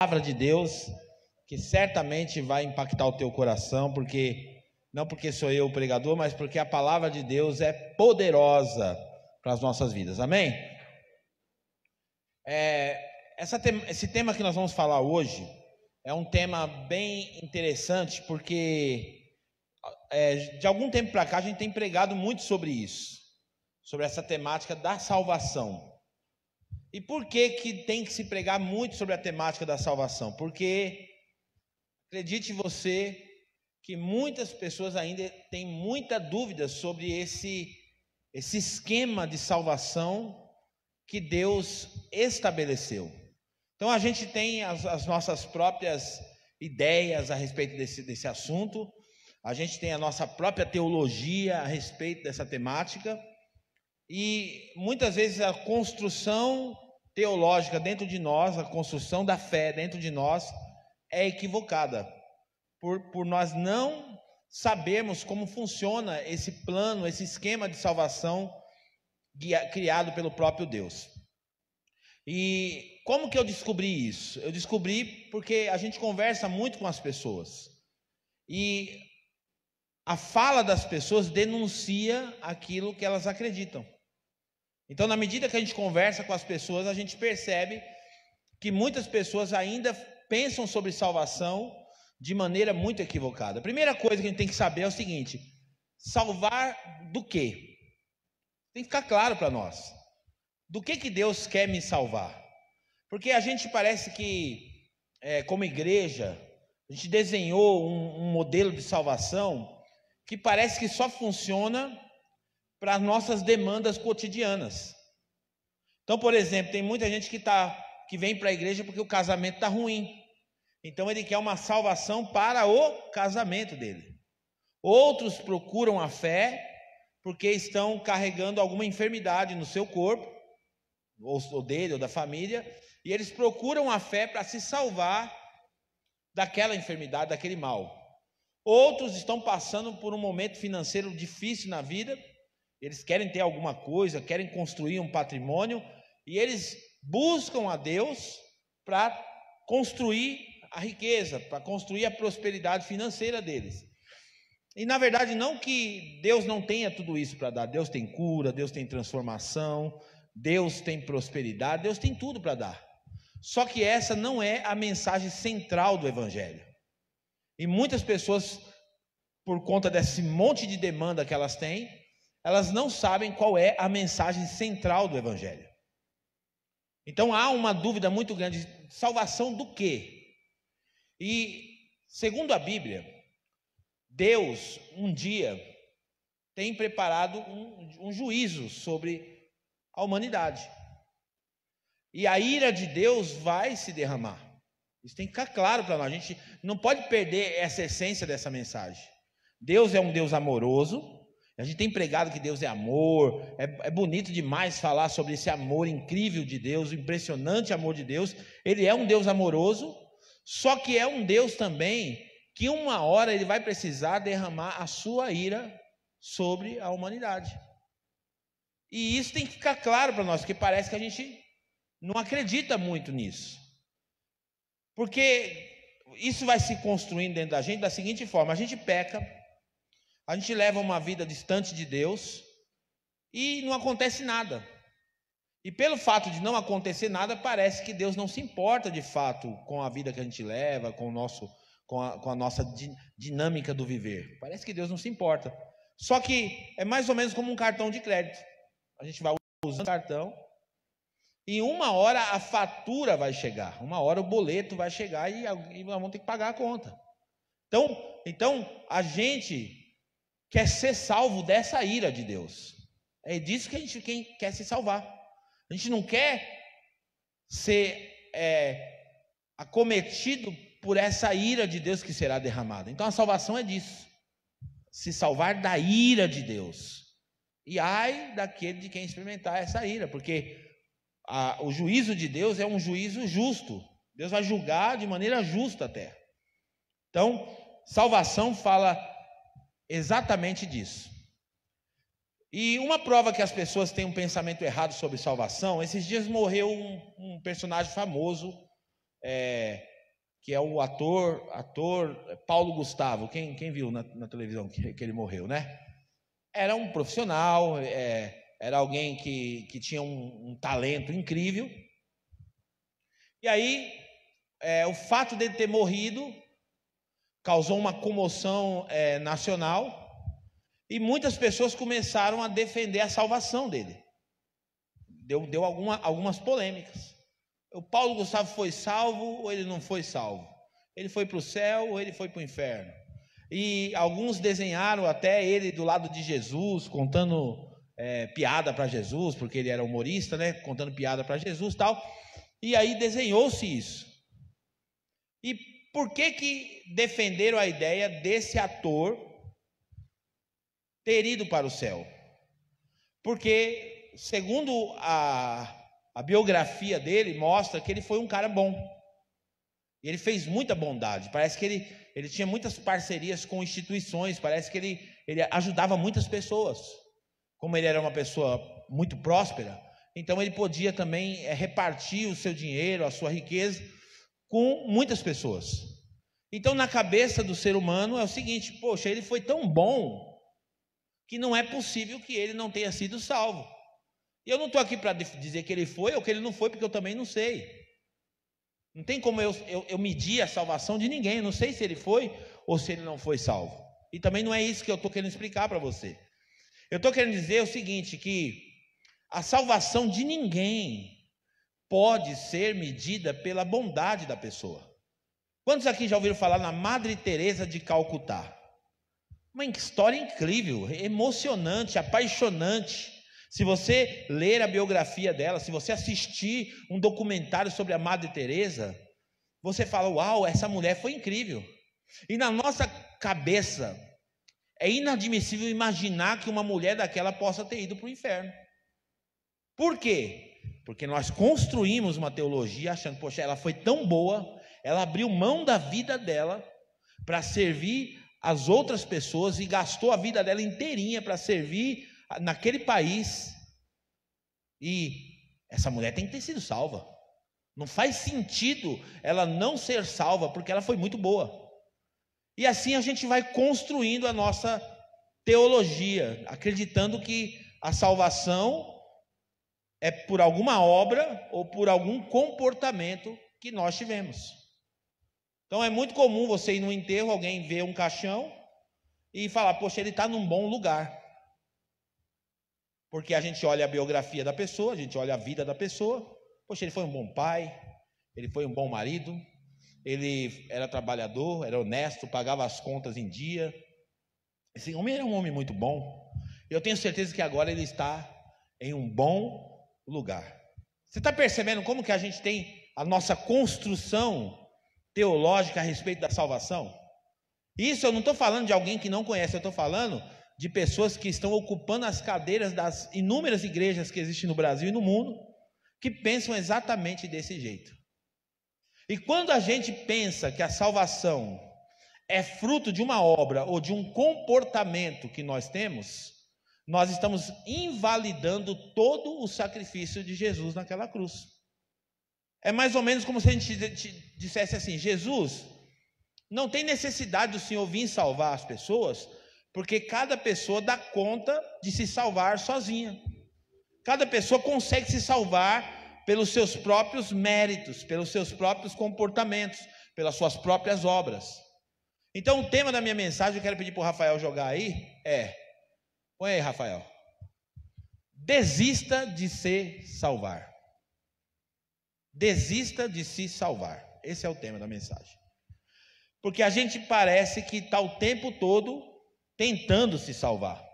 palavra de Deus, que certamente vai impactar o teu coração, não porque sou eu o pregador, mas porque a palavra de Deus é poderosa para as nossas vidas, amém? Esse tema que nós vamos falar hoje é um tema bem interessante, porque de algum tempo para cá a gente tem pregado muito sobre isso, sobre essa temática da salvação. E por que tem que se pregar muito sobre a temática da salvação? Porque, acredite você, que muitas pessoas ainda têm muita dúvida sobre esse esquema de salvação que Deus estabeleceu. Então a gente tem as nossas próprias ideias a respeito desse assunto, a gente tem a nossa própria teologia a respeito dessa temática, e muitas vezes a construção teológica dentro de nós, a construção da fé dentro de nós é equivocada, por nós não sabermos como funciona esse plano, esse esquema de salvação criado pelo próprio Deus. E como que eu descobri isso? Eu descobri porque a gente conversa muito com as pessoas, e a fala das pessoas denuncia aquilo que elas acreditam. Então, na medida que a gente conversa com as pessoas, a gente percebe que muitas pessoas ainda pensam sobre salvação de maneira muito equivocada. A primeira coisa que a gente tem que saber é o seguinte: salvar do quê? Tem que ficar claro para nós. Do que Deus quer me salvar? Porque a gente parece que, como igreja, a gente desenhou um modelo de salvação que parece que só funciona para as nossas demandas cotidianas. Então, por exemplo, tem muita gente que vem para a igreja porque o casamento está ruim. Então ele quer uma salvação para o casamento dele. Outros procuram a fé porque estão carregando alguma enfermidade no seu corpo, ou dele, ou da família, e eles procuram a fé para se salvar daquela enfermidade, daquele mal. Outros estão passando por um momento financeiro difícil na vida, eles querem ter alguma coisa, querem construir um patrimônio, e eles buscam a Deus para construir a riqueza, para construir a prosperidade financeira deles. E na verdade não que Deus não tenha tudo isso para dar. Deus tem cura, Deus tem transformação, Deus tem prosperidade, Deus tem tudo para dar. Só que essa não é a mensagem central do Evangelho. E muitas pessoas, por conta desse monte de demanda que elas têm, elas não sabem qual é a mensagem central do Evangelho. Então há uma dúvida muito grande: salvação do quê? E segundo a Bíblia, Deus um dia tem preparado um juízo sobre a humanidade. E a ira de Deus vai se derramar. Isso tem que ficar claro para nós. A gente não pode perder essa essência dessa mensagem. Deus é um Deus amoroso. A gente tem pregado que Deus é amor. É bonito demais falar sobre esse amor incrível de Deus, o impressionante amor de Deus. Ele é um Deus amoroso, só que é um Deus também que uma hora ele vai precisar derramar a sua ira sobre a humanidade. E isso tem que ficar claro para nós, porque parece que a gente não acredita muito nisso. Porque isso vai se construindo dentro da gente da seguinte forma: a gente peca, a gente leva uma vida distante de Deus e não acontece nada. E pelo fato de não acontecer nada, parece que Deus não se importa de fato com a vida que a gente leva, com a nossa dinâmica do viver. Parece que Deus não se importa. Só que é mais ou menos como um cartão de crédito. A gente vai usando o cartão e uma hora a fatura vai chegar, uma hora o boleto vai chegar e nós vamos ter que pagar a conta. Então a gente quer ser salvo dessa ira de Deus. É disso que a gente quer se salvar. A gente não quer ser acometido por essa ira de Deus que será derramada. Então a salvação é disso: se salvar da ira de Deus. E ai daquele de quem experimentar essa ira, porque o juízo de Deus é um juízo justo. Deus vai julgar de maneira justa até. Então, salvação fala exatamente disso. E uma prova que as pessoas têm um pensamento errado sobre salvação: esses dias morreu um personagem famoso que é o ator Paulo Gustavo. Quem viu na televisão que ele morreu, né? Era um profissional, era alguém que tinha um talento incrível. E aí, o fato dele ter morrido causou uma comoção nacional, e muitas pessoas começaram a defender a salvação dele. Deu algumas polêmicas. O Paulo Gustavo foi salvo ou ele não foi salvo? Ele foi para o céu ou ele foi para o inferno? E alguns desenharam até ele do lado de Jesus, contando piada para Jesus, porque ele era humorista, né? Contando piada para Jesus e tal. E aí desenhou-se isso. E por que defenderam a ideia desse ator ter ido para o céu? Porque, segundo a biografia dele, mostra que ele foi um cara bom. Ele fez muita bondade. Parece que ele tinha muitas parcerias com instituições. Parece que ele ajudava muitas pessoas. Como ele era uma pessoa muito próspera, então ele podia também repartir o seu dinheiro, a sua riqueza, com muitas pessoas. Então, na cabeça do ser humano é o seguinte: poxa, ele foi tão bom que não é possível que ele não tenha sido salvo. E eu não estou aqui para dizer que ele foi ou que ele não foi, porque eu também não sei. Não tem como eu medir a salvação de ninguém. Eu não sei se ele foi ou se ele não foi salvo. E também não é isso que eu estou querendo explicar para você. Eu estou querendo dizer o seguinte, que a salvação de ninguém pode ser medida pela bondade da pessoa. Quantos aqui já ouviram falar na Madre Teresa de Calcutá? Uma história incrível, emocionante, apaixonante. Se você ler a biografia dela, se você assistir um documentário sobre a Madre Teresa, você fala: uau, essa mulher foi incrível. E na nossa cabeça é inadmissível imaginar que uma mulher daquela possa ter ido para o inferno. Por quê? Porque nós construímos uma teologia achando: poxa, ela foi tão boa, ela abriu mão da vida dela para servir as outras pessoas e gastou a vida dela inteirinha para servir naquele país, e essa mulher tem que ter sido salva. Não faz sentido ela não ser salva, porque ela foi muito boa. E assim a gente vai construindo a nossa teologia, acreditando que a salvação é por alguma obra ou por algum comportamento que nós tivemos. Então é muito comum você ir no enterro, alguém ver um caixão e falar: poxa, ele está num bom lugar. Porque a gente olha a biografia da pessoa, a gente olha a vida da pessoa. Poxa, ele foi um bom pai, ele foi um bom marido, ele era trabalhador, era honesto, pagava as contas em dia. Esse homem era um homem muito bom. Eu tenho certeza que agora ele está em um bom lugar. Você está percebendo como que a gente tem a nossa construção teológica a respeito da salvação? Isso eu não estou falando de alguém que não conhece, eu estou falando de pessoas que estão ocupando as cadeiras das inúmeras igrejas que existem no Brasil e no mundo, que pensam exatamente desse jeito. E quando a gente pensa que a salvação é fruto de uma obra ou de um comportamento que nós temos, nós estamos invalidando todo o sacrifício de Jesus naquela cruz. É mais ou menos como se a gente dissesse assim: Jesus, não tem necessidade do Senhor vir salvar as pessoas, porque cada pessoa dá conta de se salvar sozinha. Cada pessoa consegue se salvar pelos seus próprios méritos, pelos seus próprios comportamentos, pelas suas próprias obras. Então o tema da minha mensagem, eu quero pedir para o Rafael jogar aí, põe aí, Rafael: desista de se salvar. Desista de se salvar. Esse é o tema da mensagem. Porque a gente parece que está o tempo todo tentando se salvar.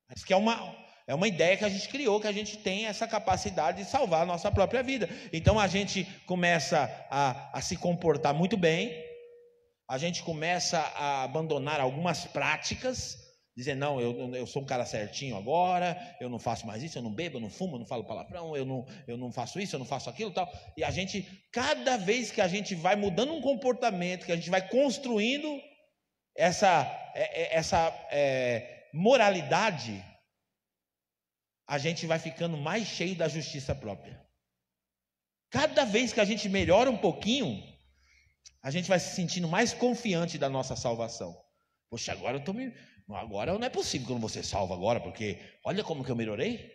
Mas que é uma ideia que a gente criou, que a gente tem essa capacidade de salvar a nossa própria vida. Então a gente começa a se comportar muito bem, a gente começa a abandonar algumas práticas, dizer: não, eu sou um cara certinho agora, eu não faço mais isso, eu não bebo, eu não fumo, eu não falo palavrão, eu não faço isso, eu não faço aquilo, tal. E a gente, cada vez que a gente vai mudando um comportamento, que a gente vai construindo essa moralidade, a gente vai ficando mais cheio da justiça própria. Cada vez que a gente melhora um pouquinho, a gente vai se sentindo mais confiante da nossa salvação. Poxa, agora não é possível que eu não vou ser salvo agora, porque olha como que eu melhorei.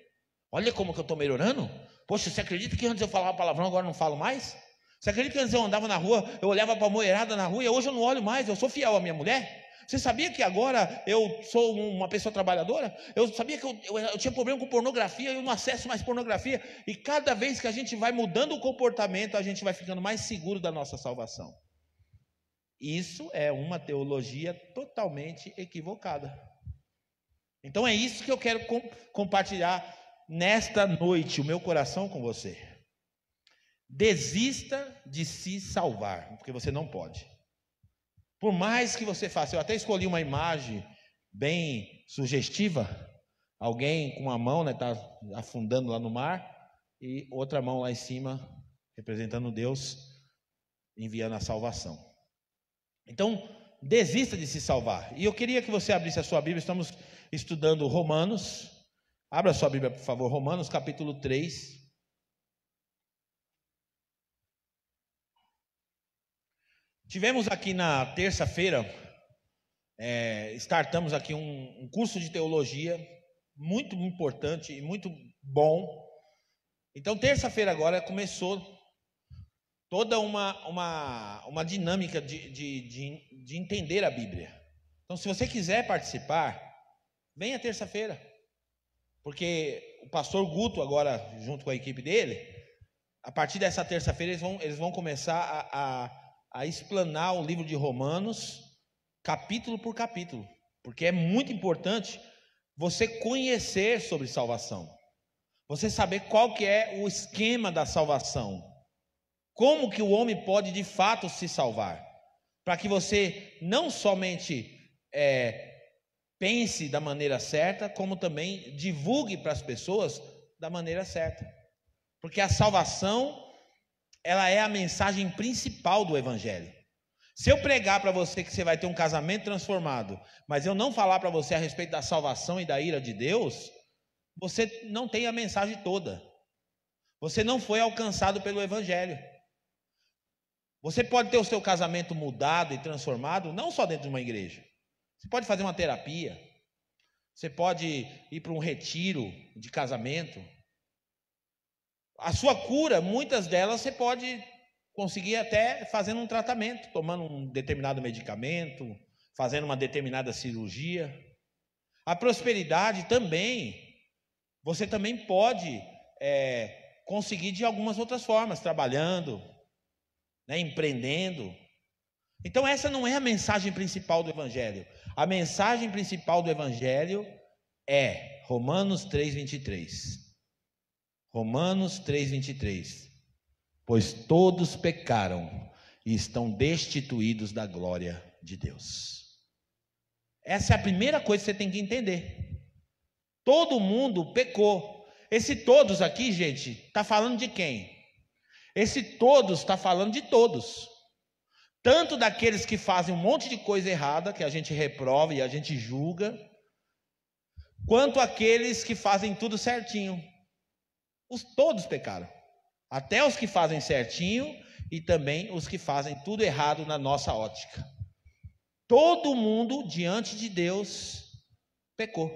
Olha como que eu estou melhorando. Poxa, você acredita que antes eu falava palavrão, agora não falo mais? Você acredita que antes eu andava na rua, eu olhava para a mulherada na rua e hoje eu não olho mais, eu sou fiel à minha mulher? Você sabia que agora eu sou uma pessoa trabalhadora? Eu sabia que eu tinha problema com pornografia, eu não acesso mais pornografia. E cada vez que a gente vai mudando o comportamento, a gente vai ficando mais seguro da nossa salvação. Isso é uma teologia totalmente equivocada. Então é isso que eu quero compartilhar nesta noite, o meu coração com você. Desista de se salvar, porque você não pode. Por mais que você faça, eu até escolhi uma imagem bem sugestiva, alguém com uma mão, né, tá afundando lá no mar, e outra mão lá em cima, representando Deus, enviando a salvação. Então, desista de se salvar. E eu queria que você abrisse a sua Bíblia, estamos estudando Romanos. Abra a sua Bíblia, por favor, Romanos capítulo 3. Tivemos aqui na terça-feira, startamos aqui um curso de teologia muito importante e muito bom. Então, terça-feira agora começou toda uma dinâmica de entender a Bíblia. Então, se você quiser participar, venha terça-feira, porque o pastor Guto agora, junto com a equipe dele, a partir dessa terça-feira eles vão começar a explanar o livro de Romanos, capítulo por capítulo, porque é muito importante você conhecer sobre salvação, você saber qual que é o esquema da salvação, como que o homem pode de fato se salvar, para que você não somente pense da maneira certa, como também divulgue para as pessoas da maneira certa, porque a salvação, ela é a mensagem principal do Evangelho. Se eu pregar para você que você vai ter um casamento transformado, mas eu não falar para você a respeito da salvação e da ira de Deus, você não tem a mensagem toda. Você não foi alcançado pelo Evangelho. Você pode ter o seu casamento mudado e transformado, não só dentro de uma igreja. Você pode fazer uma terapia. Você pode ir para um retiro de casamento. A sua cura, muitas delas você pode conseguir até fazendo um tratamento, tomando um determinado medicamento, fazendo uma determinada cirurgia. A prosperidade também, você também pode conseguir de algumas outras formas, trabalhando, né, empreendendo. Então essa não é a mensagem principal do Evangelho. A mensagem principal do Evangelho é Romanos 3:23. Romanos 3:23. Pois todos pecaram e estão destituídos da glória de Deus. Essa é a primeira coisa que você tem que entender. Todo mundo pecou. Esse todos aqui, gente, está falando de quem? Esse todos está falando de todos. Tanto daqueles que fazem um monte de coisa errada, que a gente reprova e a gente julga, quanto aqueles que fazem tudo certinho. Todos pecaram. Até os que fazem certinho e também os que fazem tudo errado na nossa ótica. Todo mundo diante de Deus pecou.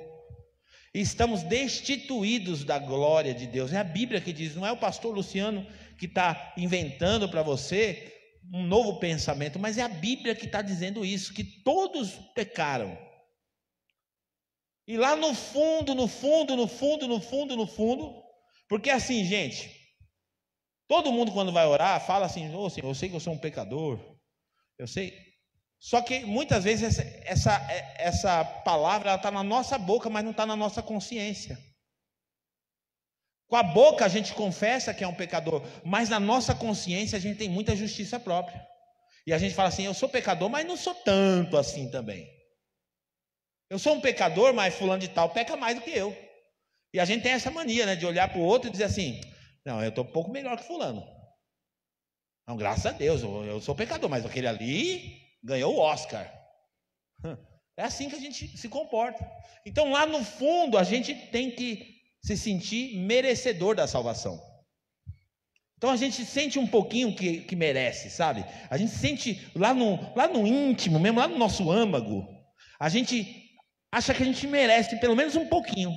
E estamos destituídos da glória de Deus. É a Bíblia que diz, não é o pastor Luciano que está inventando para você um novo pensamento, mas é a Bíblia que está dizendo isso, que todos pecaram. E lá no fundo, porque assim, gente, todo mundo quando vai orar, fala assim, oh, Senhor, eu sei que eu sou um pecador, eu sei, só que muitas vezes essa palavra está na nossa boca, mas não está na nossa consciência. Com a boca a gente confessa que é um pecador, mas na nossa consciência a gente tem muita justiça própria, e a gente fala assim, eu sou pecador, mas não sou tanto assim também. Eu sou um pecador, mas fulano de tal peca mais do que eu. E a gente tem essa mania, né, de olhar para o outro e dizer assim, não, eu estou um pouco melhor que fulano. Não, graças a Deus, eu sou pecador, mas aquele ali ganhou o Oscar. É assim que a gente se comporta. Então lá no fundo a gente tem que se sentir merecedor da salvação. Então a gente sente um pouquinho que merece, sabe? A gente sente lá no íntimo, mesmo lá no nosso âmago, a gente acha que a gente merece pelo menos um pouquinho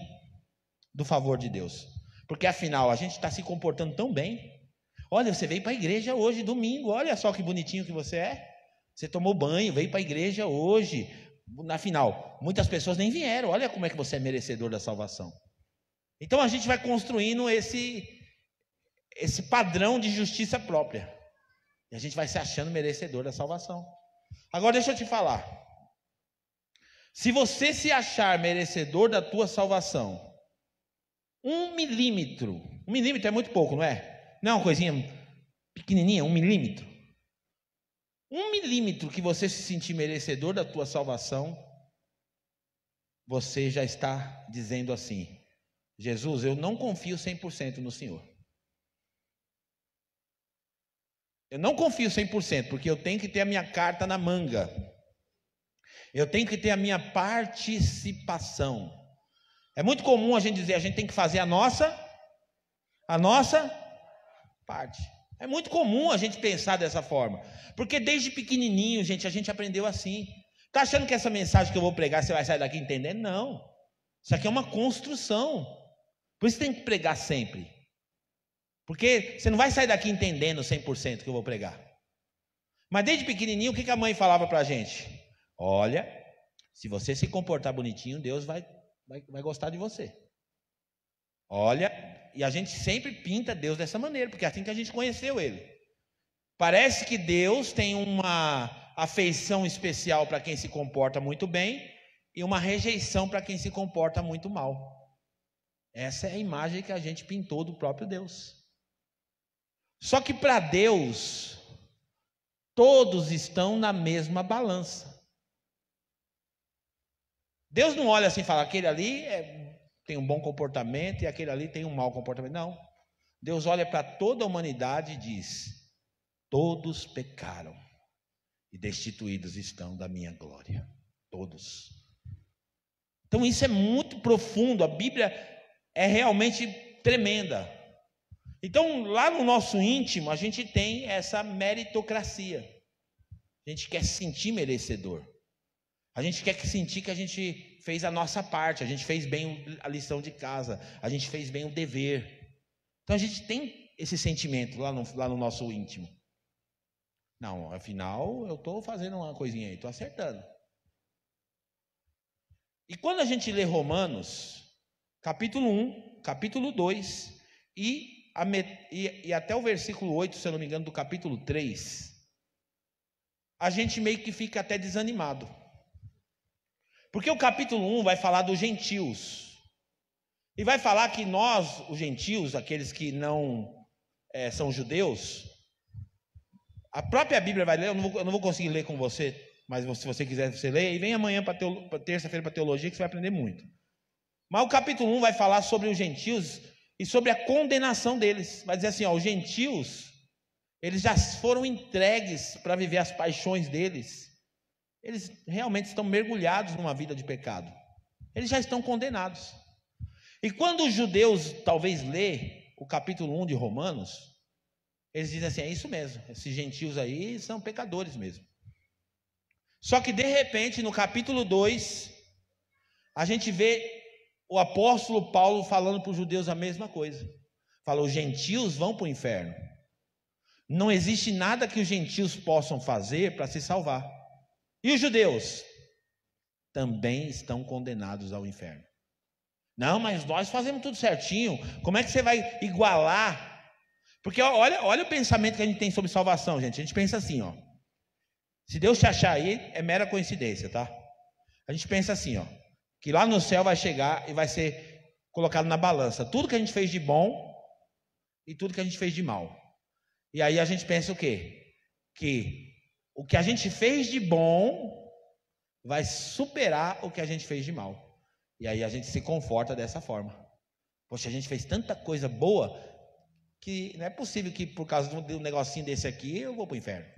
do favor de Deus. Porque afinal, a gente está se comportando tão bem. Olha, você veio para a igreja hoje, domingo, olha só que bonitinho que você é. Você tomou banho, veio para a igreja hoje. Afinal, muitas pessoas nem vieram. Olha como é que você é merecedor da salvação. Então a gente vai construindo esse padrão de justiça própria. E a gente vai se achando merecedor da salvação. Agora deixa eu te falar. Se você se achar merecedor da tua salvação, 1 milímetro é muito pouco, não é? Não é uma coisinha pequenininha, 1 milímetro. 1 milímetro que você se sentir merecedor da tua salvação, você já está dizendo assim: Jesus, eu não confio 100% no Senhor. Eu não confio 100%, porque eu tenho que ter a minha carta na manga. Eu tenho que ter a minha participação. É muito comum a gente dizer, a gente tem que fazer a nossa parte. É muito comum a gente pensar dessa forma. Porque desde pequenininho, gente, a gente aprendeu assim. Está achando que essa mensagem que eu vou pregar, você vai sair daqui entendendo? Não. Isso aqui é uma construção. Por isso tem que pregar sempre. Porque você não vai sair daqui entendendo 100% que eu vou pregar. Mas desde pequenininho, o que a mãe falava para a gente? Olha, se você se comportar bonitinho, Deus vai gostar de você. Olha, e a gente sempre pinta Deus dessa maneira, porque é assim que a gente conheceu Ele. Parece que Deus tem uma afeição especial para quem se comporta muito bem e uma rejeição para quem se comporta muito mal. Essa é a imagem que a gente pintou do próprio Deus. Só que para Deus, todos estão na mesma balança. Deus não olha assim e fala, aquele ali tem um bom comportamento e aquele ali tem um mau comportamento. Não. Deus olha para toda a humanidade e diz, todos pecaram e destituídos estão da minha glória. Todos. Então isso é muito profundo, a Bíblia é realmente tremenda. Então lá no nosso íntimo a gente tem essa meritocracia. A gente quer se sentir merecedor. A gente quer sentir que a gente fez a nossa parte, a gente fez bem a lição de casa, a gente fez bem o dever. Então a gente tem esse sentimento lá no nosso íntimo. Não, afinal eu estou fazendo uma coisinha aí, estou acertando. E quando a gente lê Romanos, capítulo 1, capítulo 2 e até o versículo 8, se eu não me engano, do capítulo 3, a gente meio que fica até desanimado. Porque o capítulo 1 vai falar dos gentios. E vai falar que nós, os gentios, aqueles que não são judeus, a própria Bíblia vai ler, eu não vou conseguir ler com você, mas se você quiser, você lê, e vem amanhã para terça-feira para teologia, que você vai aprender muito. Mas o capítulo 1 vai falar sobre os gentios e sobre a condenação deles. Vai dizer assim, os gentios, eles já foram entregues para viver as paixões deles. Eles realmente estão mergulhados numa vida de pecado. Eles já estão condenados. E quando os judeus talvez lê o capítulo 1 de Romanos, eles dizem assim, é isso mesmo, esses gentios aí são pecadores mesmo. Só que de repente no capítulo 2, a gente vê o apóstolo Paulo falando para os judeus a mesma coisa. Fala, os gentios vão para o inferno. Não existe nada que os gentios possam fazer para se salvar. E os judeus também estão condenados ao inferno. Não, mas nós fazemos tudo certinho. Como é que você vai igualar? Porque olha o pensamento que a gente tem sobre salvação, gente. A gente pensa assim, se Deus te achar aí, é mera coincidência, tá? A gente pensa assim, que lá no céu vai chegar e vai ser colocado na balança tudo que a gente fez de bom e tudo que a gente fez de mal. E aí a gente pensa o quê? Que o que a gente fez de bom vai superar o que a gente fez de mal. E aí a gente se conforta dessa forma. Poxa, a gente fez tanta coisa boa que não é possível que por causa de um negocinho desse aqui eu vou para o inferno.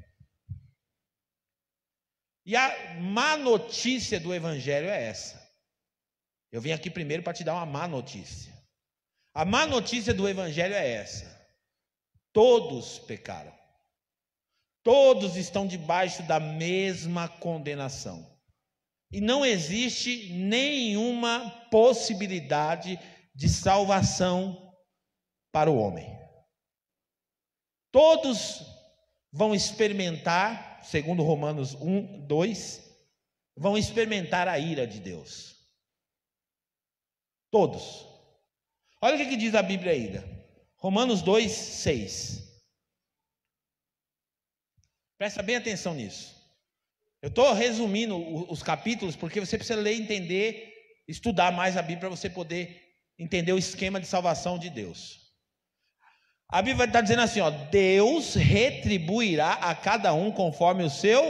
E a má notícia do Evangelho é essa. Eu vim aqui primeiro para te dar uma má notícia. A má notícia do Evangelho é essa. todos pecaram. Todos estão debaixo da mesma condenação. E não existe nenhuma possibilidade de salvação para o homem. Todos vão experimentar, segundo Romanos 1, 2, vão experimentar a ira de Deus. Todos. Olha o que diz a Bíblia ainda. Romanos 2, 6. Presta bem atenção nisso. Eu estou resumindo os capítulos porque você precisa ler, entender, estudar mais a Bíblia para você poder entender o esquema de salvação de Deus. A Bíblia está dizendo assim, ó, Deus retribuirá a cada um conforme o seu.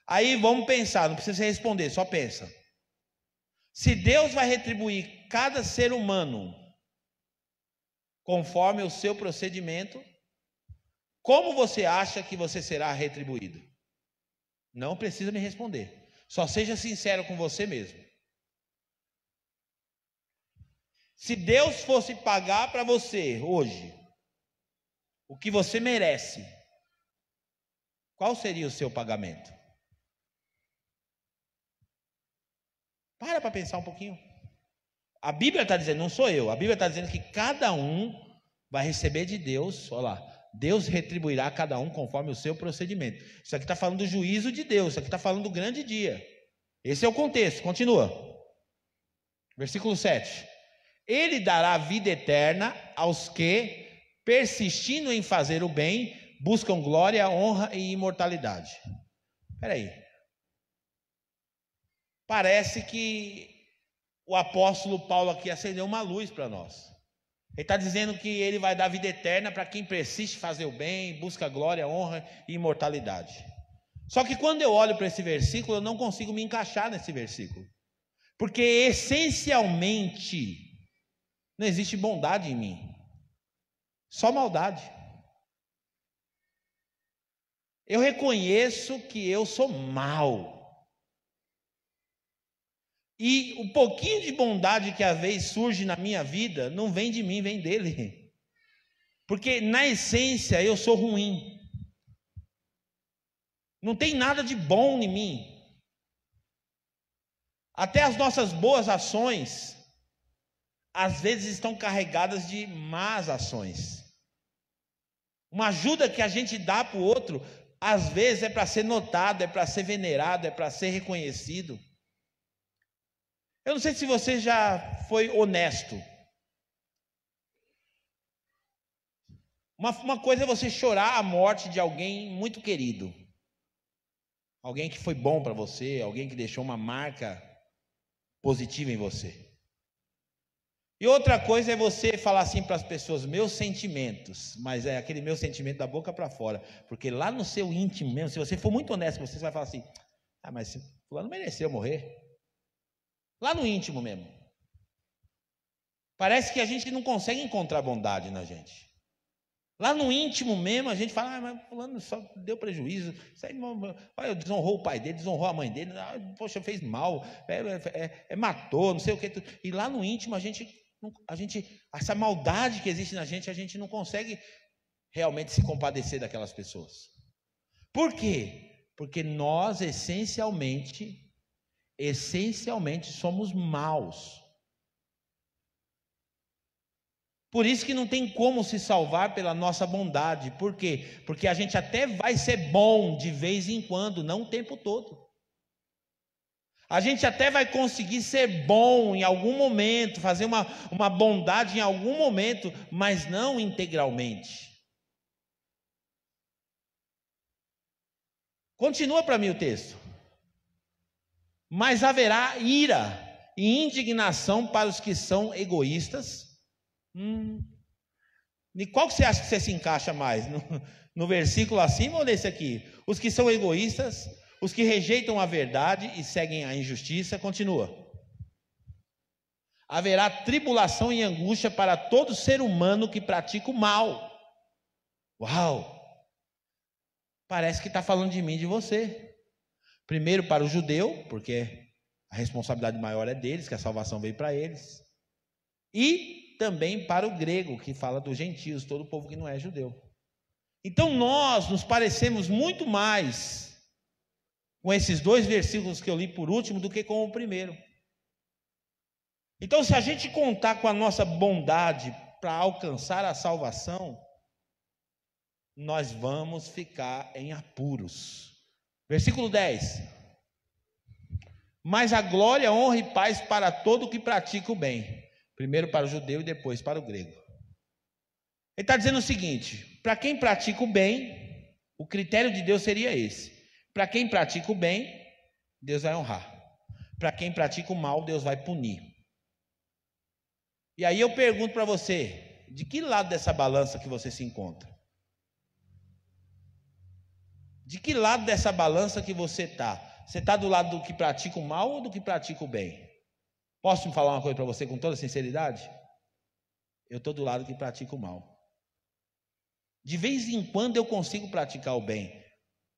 Aí vamos pensar, não precisa responder, só pensa. Se Deus vai retribuir cada ser humano conforme o seu procedimento, como você acha que você será retribuído? Não precisa me responder. Só seja sincero com você mesmo. Se Deus fosse pagar para você hoje o que você merece, qual seria o seu pagamento? Para pensar um pouquinho. A Bíblia está dizendo, não sou eu, a Bíblia está dizendo que cada um vai receber de Deus, olha lá, Deus retribuirá a cada um conforme o seu procedimento. Isso aqui está falando do juízo de Deus, isso aqui está falando do grande dia. Esse é o contexto, continua. Versículo 7. Ele dará vida eterna aos que, persistindo em fazer o bem, buscam glória, honra e imortalidade. Espera aí. Parece que o apóstolo Paulo aqui acendeu uma luz para nós. Ele está dizendo que ele vai dar vida eterna para quem persiste em fazer o bem, busca glória, honra e imortalidade. Só que quando eu olho para esse versículo, eu não consigo me encaixar nesse versículo. Porque essencialmente não existe bondade em mim, só maldade. Eu reconheço que eu sou mau. E o pouquinho de bondade que às vezes surge na minha vida, não vem de mim, vem dele. Porque na essência eu sou ruim. Não tem nada de bom em mim. Até as nossas boas ações, às vezes estão carregadas de más ações. Uma ajuda que a gente dá para o outro, às vezes é para ser notado, é para ser venerado, é para ser reconhecido. Eu não sei se você já foi honesto. Uma coisa é você chorar a morte de alguém muito querido. Alguém que foi bom para você, alguém que deixou uma marca positiva em você. E outra coisa é você falar assim para as pessoas, meus sentimentos, mas é aquele meu sentimento da boca para fora. Porque lá no seu íntimo mesmo, se você for muito honesto, você vai falar assim, mas fulano mereceu morrer. Lá no íntimo mesmo. Parece que a gente não consegue encontrar bondade na gente. Lá no íntimo mesmo, a gente fala, mas fulano só deu prejuízo. Isso aí, olha, desonrou o pai dele, desonrou a mãe dele. Poxa, fez mal, matou, não sei o que. E lá no íntimo, a gente, essa maldade que existe na gente, a gente não consegue realmente se compadecer daquelas pessoas. Por quê? Porque nós, essencialmente somos maus. Por isso que não tem como se salvar pela nossa bondade. Por quê? Porque a gente até vai ser bom de vez em quando, não o tempo todo. A gente até vai conseguir ser bom em algum momento, fazer uma bondade em algum momento, mas não integralmente. Continua para mim o texto. Mas haverá ira e indignação para os que são egoístas. E qual que você acha que você se encaixa mais? No versículo acima ou nesse aqui? Os que são egoístas, os que rejeitam a verdade e seguem a injustiça. Continua. Haverá tribulação e angústia para todo ser humano que pratica o mal. Uau! Parece que está falando de mim e de você. Primeiro para o judeu, porque a responsabilidade maior é deles, que a salvação veio para eles. E também para o grego, que fala dos gentios, todo o povo que não é judeu. Então nós nos parecemos muito mais com esses 2 versículos que eu li por último do que com o primeiro. Então, se a gente contar com a nossa bondade para alcançar a salvação, nós vamos ficar em apuros. Versículo 10. Mas a glória, honra e paz para todo o que pratica o bem. Primeiro para o judeu e depois para o grego. Ele está dizendo o seguinte: para quem pratica o bem, o critério de Deus seria esse. Para quem pratica o bem, Deus vai honrar. Para quem pratica o mal, Deus vai punir. E aí eu pergunto para você, de que lado dessa balança que você se encontra? De que lado dessa balança que você está? Você está do lado do que pratica o mal ou do que pratica o bem? Posso falar uma coisa para você com toda sinceridade? Eu estou do lado que pratica o mal. De vez em quando eu consigo praticar o bem,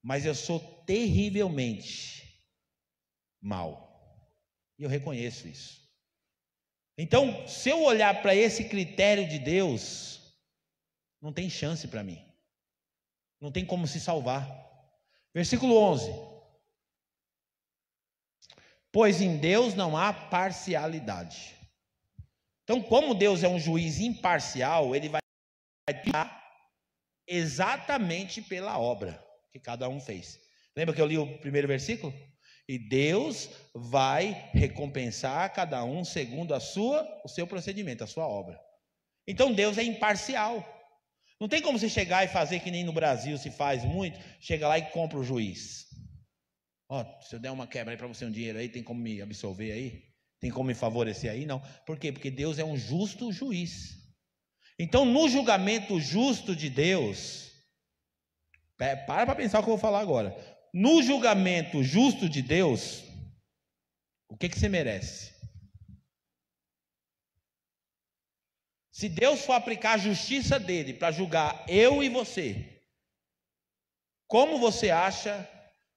mas eu sou terrivelmente mal. E eu reconheço isso. Então, se eu olhar para esse critério de Deus, não tem chance para mim. Não tem como se salvar. Versículo 11. Pois em Deus não há parcialidade. Então, como Deus é um juiz imparcial, ele vai tirar exatamente pela obra que cada um fez. Lembra que eu li o primeiro versículo? E Deus vai recompensar cada um segundo o seu procedimento, a sua obra. Então Deus é imparcial. Não tem como você chegar e fazer que nem no Brasil se faz muito, chega lá e compra o juiz. Ó, se eu der uma quebra aí para você um dinheiro aí, tem como me absolver aí? Tem como me favorecer aí? Não. Por quê? Porque Deus é um justo juiz. Então no julgamento justo de Deus, para pensar o que eu vou falar agora. No julgamento justo de Deus, o que você merece? Se Deus for aplicar a justiça dele para julgar eu e você, como você acha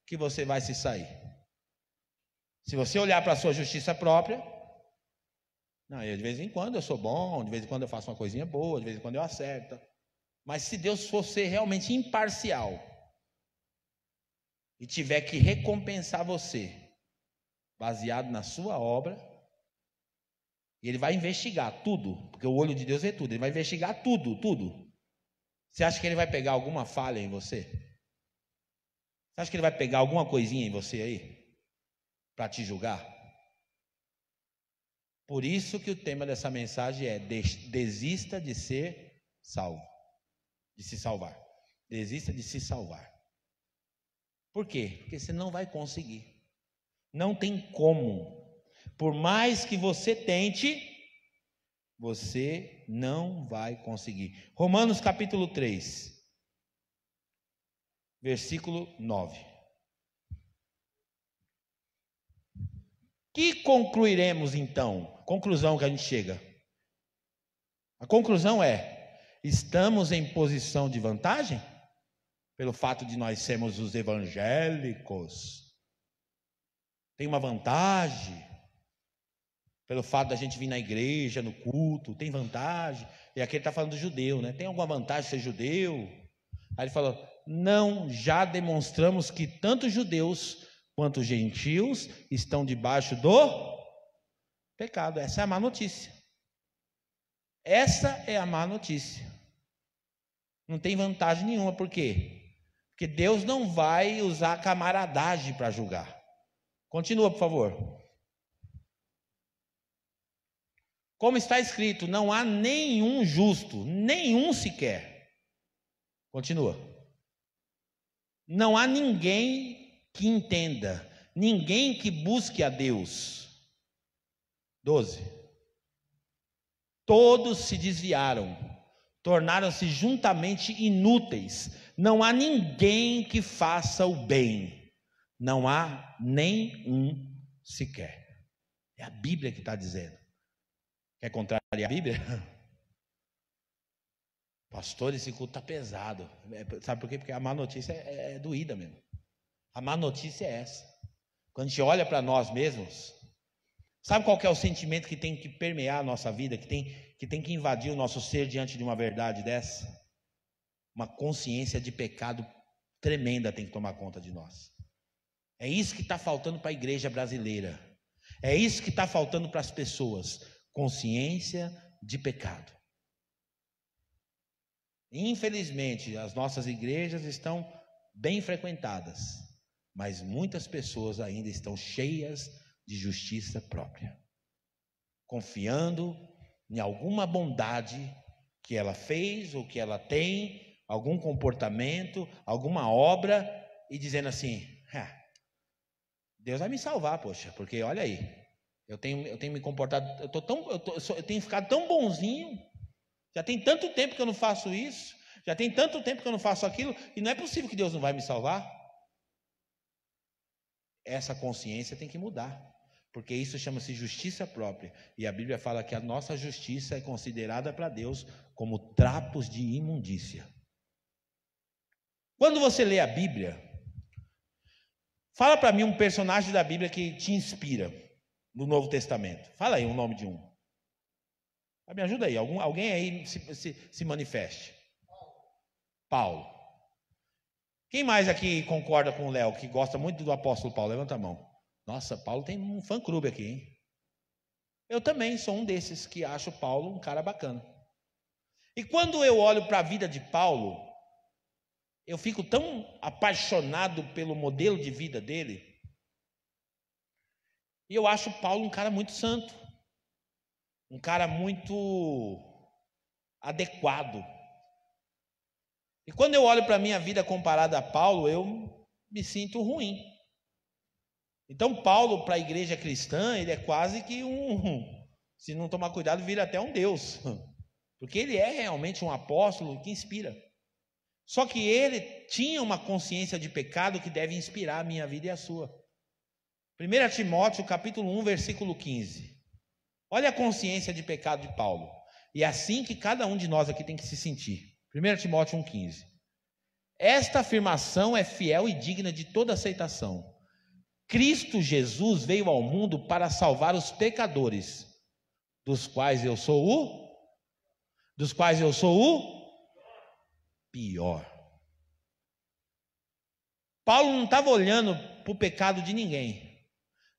que você vai se sair? Se você olhar para a sua justiça própria, não, eu de vez em quando eu sou bom, de vez em quando eu faço uma coisinha boa, de vez em quando eu acerto. Mas se Deus for ser realmente imparcial e tiver que recompensar você, baseado na sua obra, e Ele vai investigar tudo, porque o olho de Deus vê tudo, Ele vai investigar tudo, tudo. Você acha que Ele vai pegar alguma falha em você? Você acha que Ele vai pegar alguma coisinha em você aí, para te julgar? Por isso que o tema dessa mensagem é: desista de ser salvo, de se salvar. Desista de se salvar. Por quê? Porque você não vai conseguir. Não tem como. Por mais que você tente, você não vai conseguir. Romanos capítulo 3, versículo 9. Que concluiremos então? Conclusão que a gente chega. A conclusão é: estamos em posição de vantagem? Pelo fato de nós sermos os evangélicos. Tem uma vantagem. Pelo fato da gente vir na igreja, no culto, tem vantagem. E aqui ele está falando do judeu, né? Tem alguma vantagem ser judeu? Aí ele falou: não, já demonstramos que tanto judeus quanto gentios estão debaixo do pecado. Essa é a má notícia. Essa é a má notícia. Não tem vantagem nenhuma. Por quê? Porque Deus não vai usar camaradagem para julgar. Continua, por favor. Como está escrito, não há nenhum justo, nenhum sequer. Continua. Não há ninguém que entenda, ninguém que busque a Deus. 12. Todos se desviaram, tornaram-se juntamente inúteis. Não há ninguém que faça o bem. Não há nenhum sequer. É a Bíblia que está dizendo. Quer contrariar a Bíblia? Pastor, esse culto está pesado. Sabe por quê? Porque a má notícia é doída mesmo. A má notícia é essa. Quando a gente olha para nós mesmos, sabe qual que é o sentimento que tem que permear a nossa vida, que tem que tem que invadir o nosso ser diante de uma verdade dessa? Uma consciência de pecado tremenda tem que tomar conta de nós. É isso que está faltando para a igreja brasileira. É isso que está faltando para as pessoas. Consciência de pecado. Infelizmente, as nossas igrejas estão bem frequentadas, mas muitas pessoas ainda estão cheias de justiça própria, confiando em alguma bondade que ela fez ou que ela tem, algum comportamento, alguma obra, e dizendo assim: Deus vai me salvar, poxa, porque olha aí, eu tenho me comportado, eu tenho ficado tão bonzinho. Já tem tanto tempo que eu não faço isso, já tem tanto tempo que eu não faço aquilo, e não é possível que Deus não vai me salvar. Essa consciência tem que mudar, porque isso chama-se justiça própria, e a Bíblia fala que a nossa justiça é considerada para Deus como trapos de imundícia. Quando você lê a Bíblia, fala para mim um personagem da Bíblia que te inspira no Novo Testamento. Fala aí o nome de um. Me ajuda aí, alguém aí se manifeste. Paulo. Quem mais aqui concorda com o Léo, que gosta muito do apóstolo Paulo? Levanta a mão. Nossa, Paulo tem um fã-clube aqui, hein? Eu também sou um desses que acho Paulo um cara bacana. E quando eu olho para a vida de Paulo, eu fico tão apaixonado pelo modelo de vida dele, e eu acho Paulo um cara muito santo. Um cara muito adequado. E quando eu olho para a minha vida comparada a Paulo, eu me sinto ruim. Então Paulo, para a igreja cristã, ele é quase que se não tomar cuidado, vira até um Deus. Porque ele é realmente um apóstolo que inspira. Só que ele tinha uma consciência de pecado que deve inspirar a minha vida e a sua. 1 Timóteo capítulo 1, versículo 15. Olha a consciência de pecado de Paulo. E é assim que cada um de nós aqui tem que se sentir. 1 Timóteo 1,15. Esta afirmação é fiel e digna de toda aceitação. Cristo Jesus veio ao mundo para salvar os pecadores, dos quais eu sou o pior. Paulo não estava olhando para o pecado de ninguém,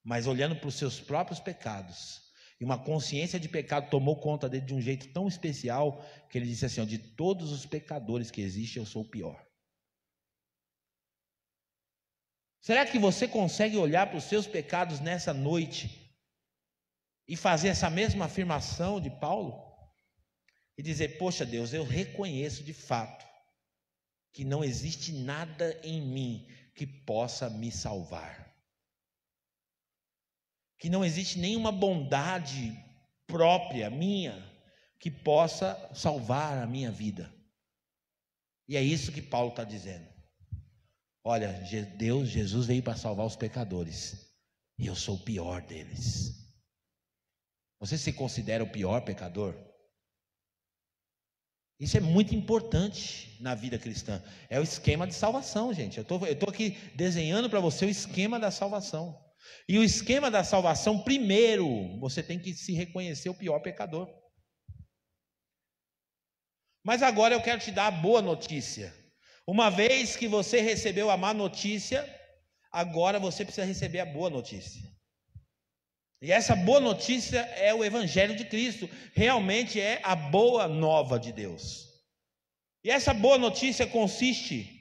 mas olhando para os seus próprios pecados. E uma consciência de pecado tomou conta dele de um jeito tão especial, que ele disse assim: de todos os pecadores que existem, eu sou o pior. Será que você consegue olhar para os seus pecados nessa noite e fazer essa mesma afirmação de Paulo? E dizer: poxa Deus, eu reconheço de fato que não existe nada em mim que possa me salvar. Que não existe nenhuma bondade própria minha que possa salvar a minha vida. E é isso que Paulo está dizendo. Olha, Jesus veio para salvar os pecadores, e eu sou o pior deles. Você se considera o pior pecador? Isso é muito importante na vida cristã. É o esquema de salvação, gente. Eu estou aqui desenhando para você o esquema da salvação. E o esquema da salvação, primeiro, você tem que se reconhecer o pior pecador. Mas agora eu quero te dar a boa notícia. Uma vez que você recebeu a má notícia, agora você precisa receber a boa notícia. E essa boa notícia é o Evangelho de Cristo. Realmente é a boa nova de Deus. E essa boa notícia consiste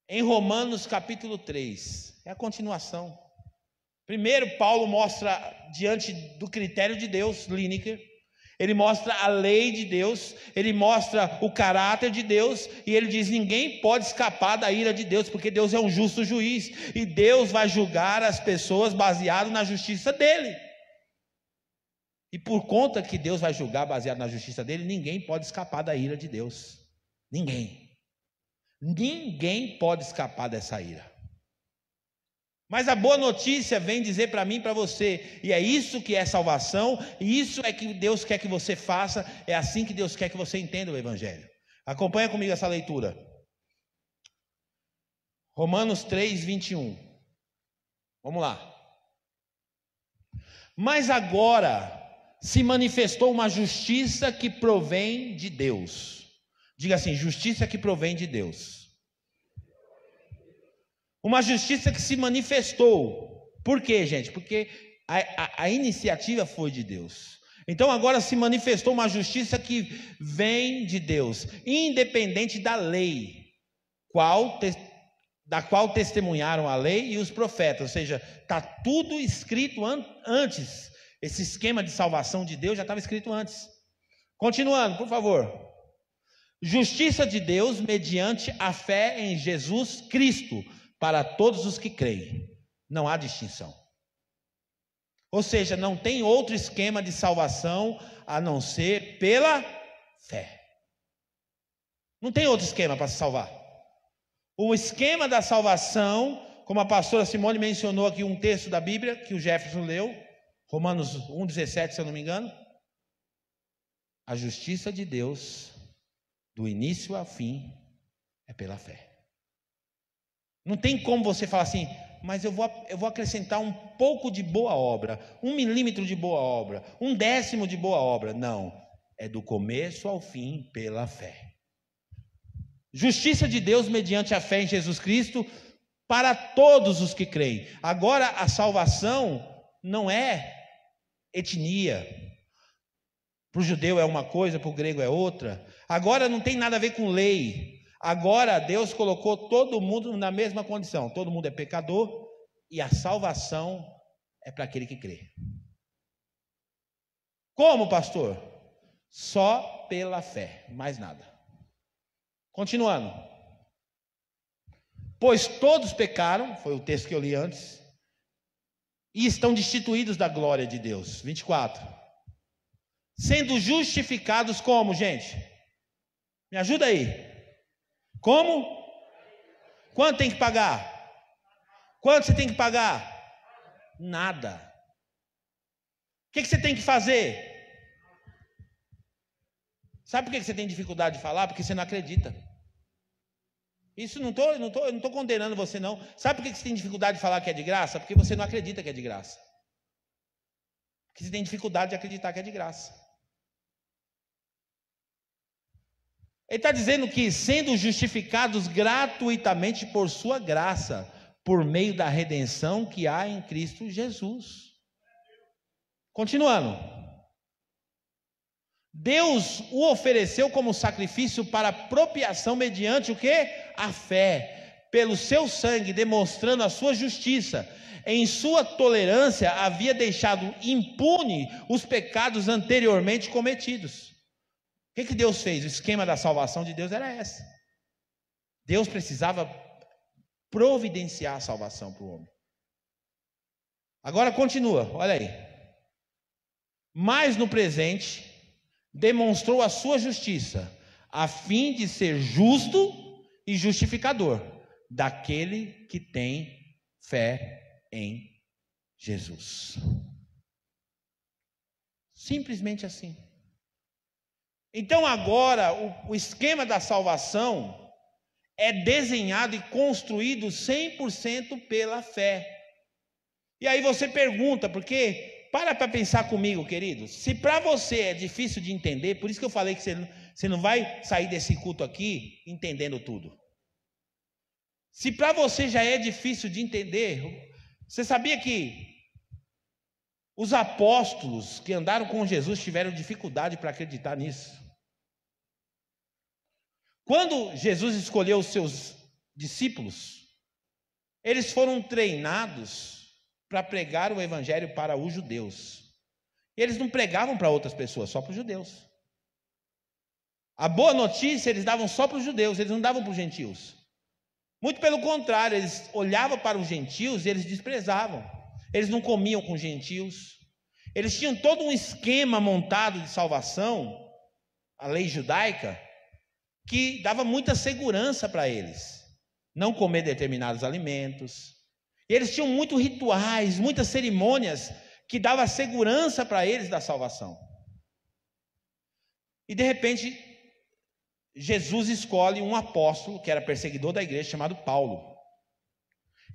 em Romanos capítulo 3, é a continuação. Primeiro, Paulo mostra diante do critério de Deus, Lineker, ele mostra a lei de Deus, ele mostra o caráter de Deus, e ele diz: ninguém pode escapar da ira de Deus, porque Deus é um justo juiz, e Deus vai julgar as pessoas baseado na justiça dele. E por conta que Deus vai julgar baseado na justiça dele, ninguém pode escapar da ira de Deus. Ninguém pode escapar dessa ira. Mas a boa notícia vem dizer para mim e para você, e é isso que é salvação, e isso é que Deus quer que você faça, é assim que Deus quer que você entenda o Evangelho. Acompanha comigo essa leitura. Romanos 3, 21. Vamos lá. Mas agora se manifestou uma justiça que provém de Deus. Diga assim: justiça que provém de Deus. Uma justiça que se manifestou. Por quê, gente? Porque a iniciativa foi de Deus. Então agora se manifestou uma justiça que vem de Deus, independente da lei, da qual testemunharam a lei e os profetas. Ou seja, está tudo escrito antes. Esse esquema de salvação de Deus já estava escrito antes. Continuando, por favor. Justiça de Deus mediante a fé em Jesus Cristo, para todos os que creem. Não há distinção. Ou seja, não tem outro esquema de salvação a não ser pela fé. Não tem outro esquema para se salvar. O esquema da salvação, como a pastora Simone mencionou aqui um texto da Bíblia, que o Jefferson leu, Romanos 1,17, se eu não me engano. A justiça de Deus, do início ao fim, é pela fé. Não tem como você falar assim, mas eu vou acrescentar um pouco de boa obra, 1 milímetro de boa obra, 1/10 de boa obra. Não, é do começo ao fim pela fé. Justiça de Deus mediante a fé em Jesus Cristo, para todos os que creem. Agora a salvação não é etnia. Para o judeu é uma coisa, para o grego é outra. Agora não tem nada a ver com lei. Agora Deus colocou todo mundo na mesma condição. Todo mundo é pecador e a salvação é para aquele que crê. Como, pastor? Só pela fé, mais nada. Continuando. Pois todos pecaram, foi o texto que eu li antes, e estão destituídos da glória de Deus. 24. Sendo justificados como, gente? Me ajuda aí. Como? Quanto tem que pagar? Quanto você tem que pagar? Nada. O que você tem que fazer? Sabe por que você tem dificuldade de falar? Porque você não acredita. Isso eu não estou condenando você não. Sabe por que você tem dificuldade de falar que é de graça? Porque você não acredita que é de graça. Porque você tem dificuldade de acreditar que é de graça. Ele está dizendo que sendo justificados gratuitamente por sua graça, por meio da redenção que há em Cristo Jesus. Continuando. Deus o ofereceu como sacrifício para propiação mediante o quê? A fé, pelo seu sangue, demonstrando a sua justiça. Em sua tolerância havia deixado impune os pecados anteriormente cometidos. O que Deus fez? O esquema da salvação de Deus era esse. Deus precisava providenciar a salvação para o homem. Agora continua, olha aí. Mas no presente demonstrou a sua justiça, a fim de ser justo e justificador daquele que tem fé em Jesus. Simplesmente assim. Então agora o esquema da salvação é desenhado e construído 100% pela fé. E aí você pergunta, porque para pensar comigo, querido, se para você é difícil de entender, por isso que eu falei que você não vai sair desse culto aqui entendendo tudo. Se para você já é difícil de entender, você sabia que os apóstolos que andaram com Jesus tiveram dificuldade para acreditar nisso? Quando Jesus escolheu os seus discípulos, eles foram treinados para pregar o evangelho para os judeus. Eles não pregavam para outras pessoas, só para os judeus. A boa notícia eles davam só para os judeus, eles não davam para os gentios. Muito pelo contrário, eles olhavam para os gentios e eles desprezavam. Eles não comiam com gentios. Eles tinham todo um esquema montado de salvação, a lei judaica, que dava muita segurança para eles. Não comer determinados alimentos. E eles tinham muitos rituais, muitas cerimônias que davam segurança para eles da salvação. E de repente, Jesus escolhe um apóstolo que era perseguidor da igreja, chamado Paulo.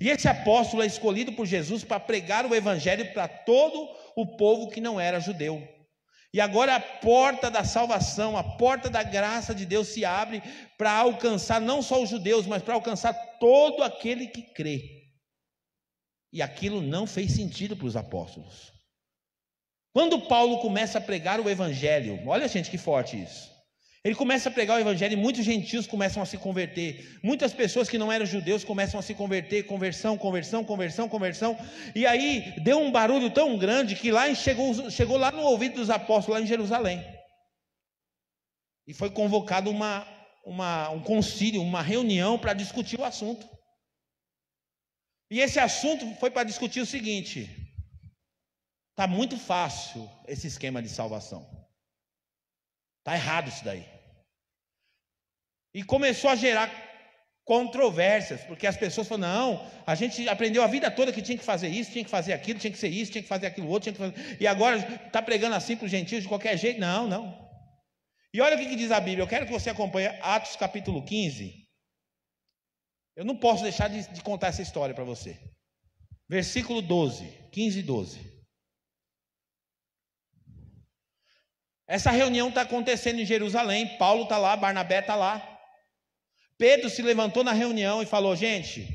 E esse apóstolo é escolhido por Jesus para pregar o evangelho para todo o povo que não era judeu. E agora a porta da salvação, a porta da graça de Deus se abre para alcançar não só os judeus, mas para alcançar todo aquele que crê. E aquilo não fez sentido para os apóstolos. Quando Paulo começa a pregar o evangelho, olha gente que forte isso. Ele começa a pregar o evangelho e muitos gentios começam a se converter. Muitas pessoas que não eram judeus começam a se converter. Conversão. E aí deu um barulho tão grande que lá chegou lá no ouvido dos apóstolos, lá em Jerusalém. E foi convocado um concílio, uma reunião para discutir o assunto. E esse assunto foi para discutir o seguinte: está muito fácil esse esquema de salvação. Está errado isso daí. E começou a gerar controvérsias, porque as pessoas falaram: não, a gente aprendeu a vida toda que tinha que fazer isso, tinha que fazer aquilo, tinha que ser isso, tinha que fazer aquilo outro, e agora está pregando assim para os gentios de qualquer jeito. Não. E olha o que diz a Bíblia. Eu quero que você acompanhe Atos capítulo 15. Eu não posso deixar de contar essa história para você. Versículo 12, 15 e 12. Essa reunião está acontecendo em Jerusalém. Paulo está lá, Barnabé está lá. Pedro se levantou na reunião e falou: gente,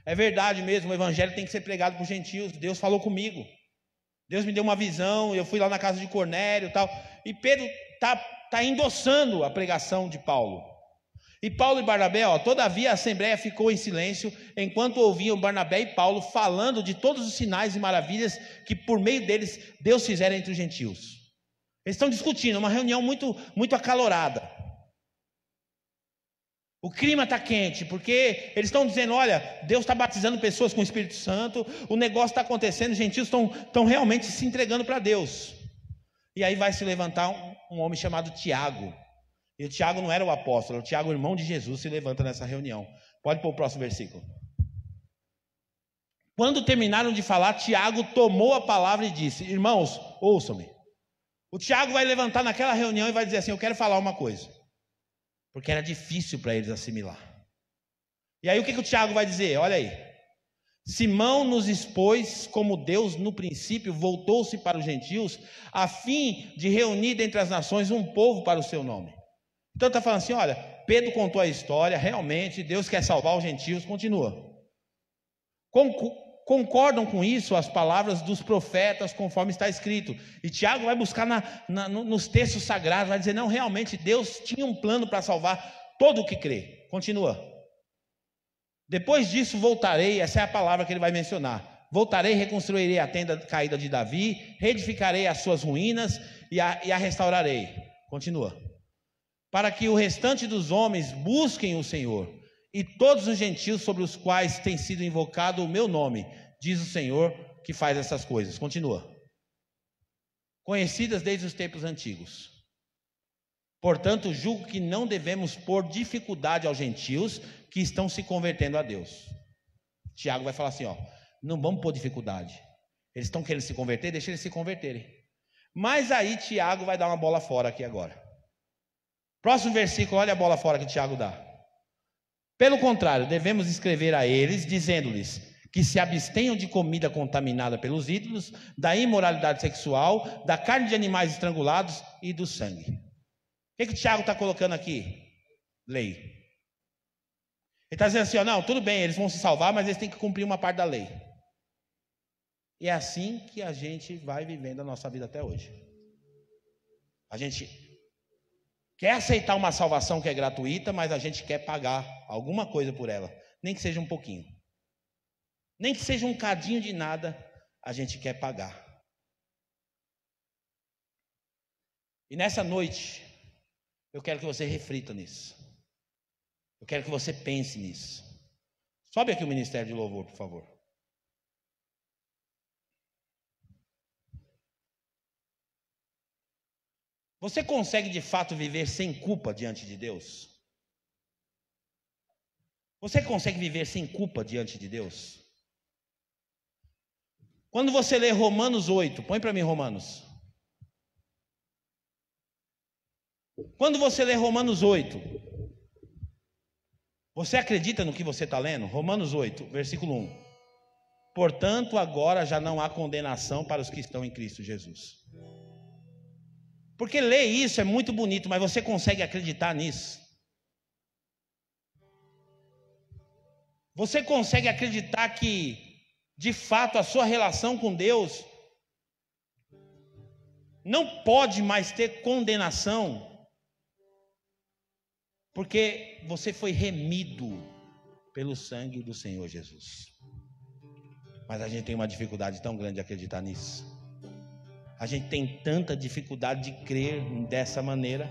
é verdade mesmo, o evangelho tem que ser pregado para os gentios. Deus falou comigo. Deus me deu uma visão, eu fui lá na casa de Cornélio e tal. E Pedro está endossando a pregação de Paulo. E Paulo e Barnabé, todavia a assembleia ficou em silêncio enquanto ouviam Barnabé e Paulo falando de todos os sinais e maravilhas que por meio deles Deus fizera entre os gentios. Eles estão discutindo, uma reunião muito, muito acalorada. O clima está quente, porque eles estão dizendo: olha, Deus está batizando pessoas com o Espírito Santo, o negócio está acontecendo, os gentios estão realmente se entregando para Deus. E aí vai se levantar um homem chamado Tiago. E o Tiago não era o apóstolo, o Tiago, irmão de Jesus, se levanta nessa reunião. Pode pôr o próximo versículo. Quando terminaram de falar, Tiago tomou a palavra e disse: irmãos, ouçam-me. O Tiago vai levantar naquela reunião e vai dizer assim: eu quero falar uma coisa. Porque era difícil para eles assimilar. E aí o que o Tiago vai dizer? Olha aí. Simão nos expôs como Deus no princípio voltou-se para os gentios, a fim de reunir dentre as nações um povo para o seu nome. Então está falando assim: olha, Pedro contou a história, realmente Deus quer salvar os gentios, continua. Concordam com isso as palavras dos profetas, conforme está escrito. E Tiago vai buscar nos textos sagrados, vai dizer: não, realmente Deus tinha um plano para salvar todo o que crê. Continua. Depois disso voltarei, essa é a palavra que ele vai mencionar. Voltarei, reconstruirei a tenda caída de Davi, reedificarei as suas ruínas e a restaurarei. Continua. Para que o restante dos homens busquem o Senhor, e todos os gentios sobre os quais tem sido invocado o meu nome, diz o Senhor que faz essas coisas. Continua. Conhecidas desde os tempos antigos. Portanto, julgo que não devemos pôr dificuldade aos gentios que estão se convertendo a Deus. Tiago vai falar assim: não vamos pôr dificuldade. Eles estão querendo se converter, deixa eles se converterem. Mas aí Tiago vai dar uma bola fora aqui agora. Próximo versículo, olha a bola fora que Tiago dá. Pelo contrário, devemos escrever a eles, dizendo-lhes que se abstenham de comida contaminada pelos ídolos, da imoralidade sexual, da carne de animais estrangulados e do sangue. O que o Tiago está colocando aqui? Lei. Ele está dizendo assim: não, tudo bem, eles vão se salvar, mas eles têm que cumprir uma parte da lei. E é assim que a gente vai vivendo a nossa vida até hoje. A gente quer aceitar uma salvação que é gratuita, mas a gente quer pagar alguma coisa por ela, nem que seja um pouquinho, nem que seja um cadinho de nada, a gente quer pagar. E nessa noite, eu quero que você reflita nisso, eu quero que você pense nisso. Sobe aqui o Ministério de Louvor, por favor. Você consegue de fato viver sem culpa diante de Deus? Você consegue viver sem culpa diante de Deus? Quando você lê Romanos 8, põe para mim Romanos. Quando você lê Romanos 8, você acredita no que você está lendo? Romanos 8, versículo 1. Portanto, agora já não há condenação para os que estão em Cristo Jesus. Porque ler isso é muito bonito, mas você consegue acreditar nisso? Você consegue acreditar que, de fato, a sua relação com Deus não pode mais ter condenação? Porque você foi remido pelo sangue do Senhor Jesus. Mas a gente tem uma dificuldade tão grande de acreditar nisso. A gente tem tanta dificuldade de crer dessa maneira.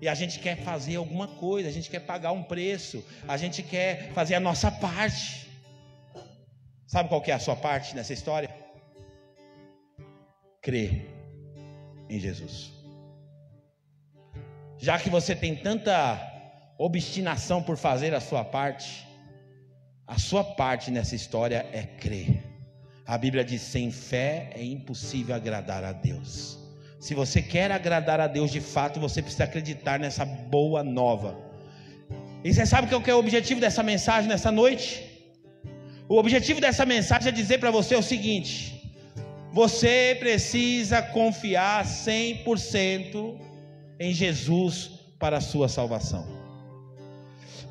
E a gente quer fazer alguma coisa, a gente quer pagar um preço, a gente quer fazer a nossa parte. Sabe qual que é a sua parte nessa história? Crer em Jesus. Já que você tem tanta obstinação por fazer a sua parte nessa história é crer. A Bíblia diz: sem fé é impossível agradar a Deus. Se você quer agradar a Deus de fato, você precisa acreditar nessa boa nova. E você sabe qual que é o objetivo dessa mensagem nessa noite? O objetivo dessa mensagem é dizer para você o seguinte: você precisa confiar 100% em Jesus para a sua salvação.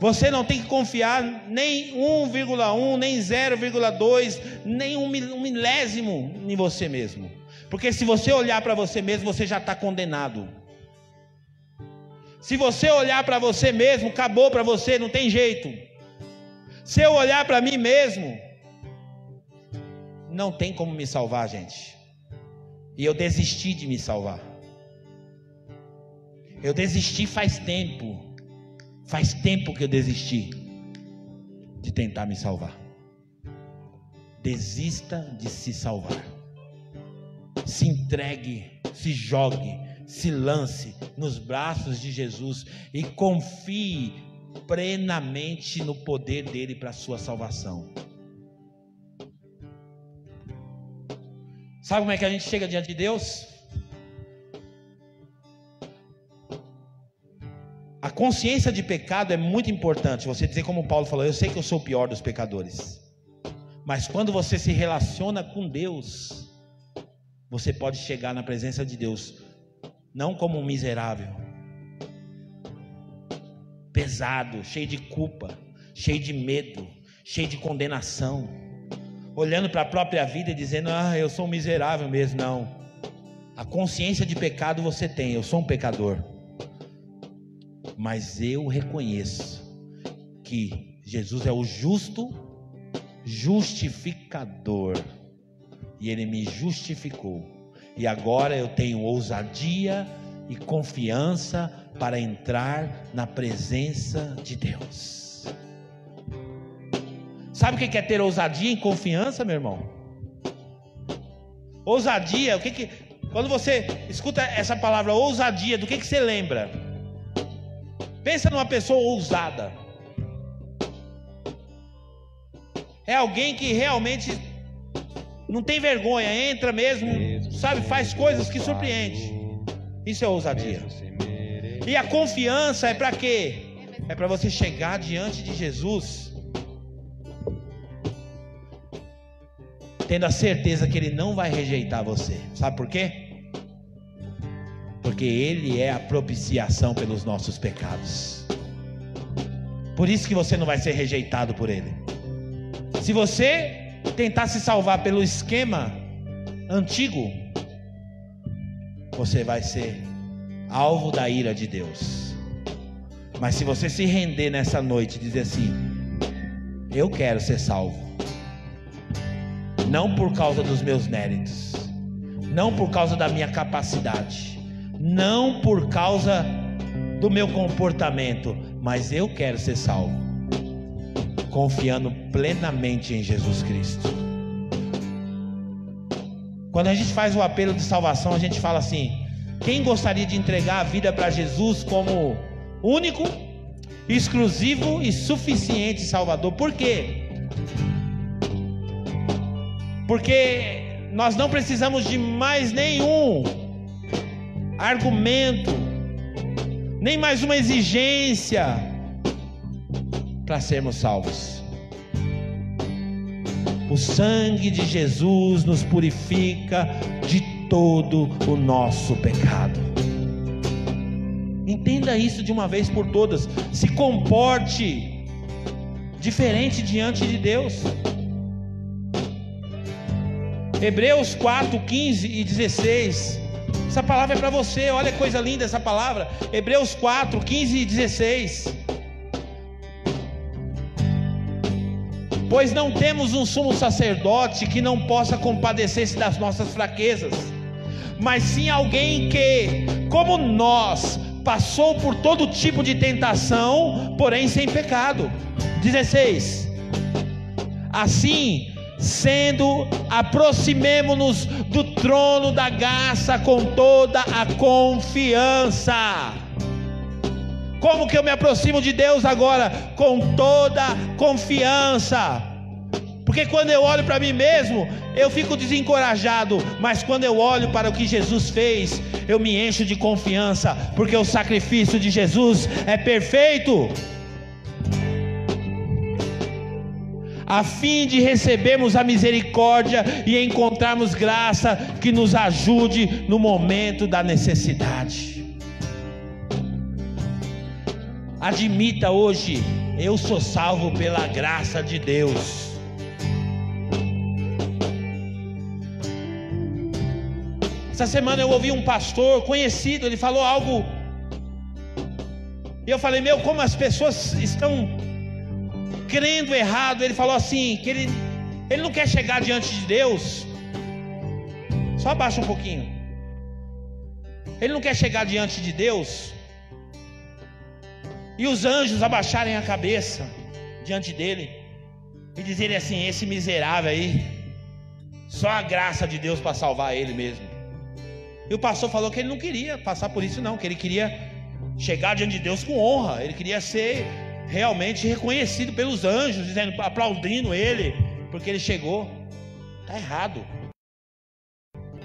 Você não tem que confiar nem 1,1, nem 0,2, nem um milésimo em você mesmo. Porque se você olhar para você mesmo, você já está condenado. Se você olhar para você mesmo, acabou para você, não tem jeito. Se eu olhar para mim mesmo, não tem como me salvar, gente. E eu desisti de me salvar. Eu desisti faz tempo. Faz tempo que eu desisti de tentar me salvar. Desista de se salvar. Se entregue, se jogue, se lance nos braços de Jesus e confie plenamente no poder dele para a sua salvação. Sabe como é que a gente chega diante de Deus? A consciência de pecado é muito importante. Você dizer como Paulo falou: eu sei que eu sou o pior dos pecadores. Mas quando você se relaciona com Deus, você pode chegar na presença de Deus não como um miserável, pesado, cheio de culpa, cheio de medo, cheio de condenação, olhando para a própria vida e dizendo: eu sou um miserável mesmo. Não. A consciência de pecado você tem. Eu sou um pecador, mas eu reconheço que Jesus é o justo justificador, e Ele me justificou, e agora eu tenho ousadia e confiança para entrar na presença de Deus. Sabe o que é ter ousadia e confiança, meu irmão? Ousadia, quando você escuta essa palavra ousadia, do que você lembra? Pensa numa pessoa ousada. É alguém que realmente não tem vergonha, entra mesmo, sabe, faz coisas que surpreendem. Isso é ousadia. E a confiança é para quê? É para você chegar diante de Jesus tendo a certeza que Ele não vai rejeitar você. Sabe por quê? Porque Ele é a propiciação pelos nossos pecados. Por isso que você não vai ser rejeitado por Ele. Se você tentar se salvar pelo esquema antigo, você vai ser alvo da ira de Deus. Mas se você se render nessa noite e dizer assim: eu quero ser salvo, não por causa dos meus méritos, não por causa da minha capacidade, não por causa do meu comportamento, mas eu quero ser salvo, confiando plenamente em Jesus Cristo. Quando a gente faz o apelo de salvação, a gente fala assim: quem gostaria de entregar a vida para Jesus como único, exclusivo e suficiente Salvador? Por quê? Porque nós não precisamos de mais nenhum argumento, nem mais uma exigência para sermos salvos. O sangue de Jesus nos purifica de todo o nosso pecado. Entenda isso de uma vez por todas. Se comporte diferente diante de Deus. Hebreus 4, 15 e 16. Essa palavra é para você. Olha que coisa linda essa palavra. Hebreus 4, 15 e 16. Pois não temos um sumo sacerdote que não possa compadecer-se das nossas fraquezas, mas sim alguém que, como nós, passou por todo tipo de tentação, porém sem pecado. 16. Assim, sendo, aproximemo-nos do trono da graça com toda a confiança. Como que eu me aproximo de Deus agora? Com toda confiança. Porque quando eu olho para mim mesmo, eu fico desencorajado. Mas quando eu olho para o que Jesus fez, eu me encho de confiança. Porque o sacrifício de Jesus é perfeito. A fim de recebermos a misericórdia e encontrarmos graça que nos ajude no momento da necessidade. Admita hoje: eu sou salvo pela graça de Deus. Essa semana eu ouvi um pastor conhecido, ele falou algo, e eu falei: meu, como as pessoas estão crendo errado. Ele falou assim, que ele não quer chegar diante de Deus. Só abaixa um pouquinho. Ele não quer chegar diante de Deus e os anjos abaixarem a cabeça diante dele e dizerem assim: esse miserável aí, só a graça de Deus para salvar ele mesmo. E o pastor falou que ele não queria passar por isso não, que ele queria chegar diante de Deus com honra. Ele queria ser realmente reconhecido pelos anjos, dizendo, aplaudindo ele, porque ele chegou. Está errado.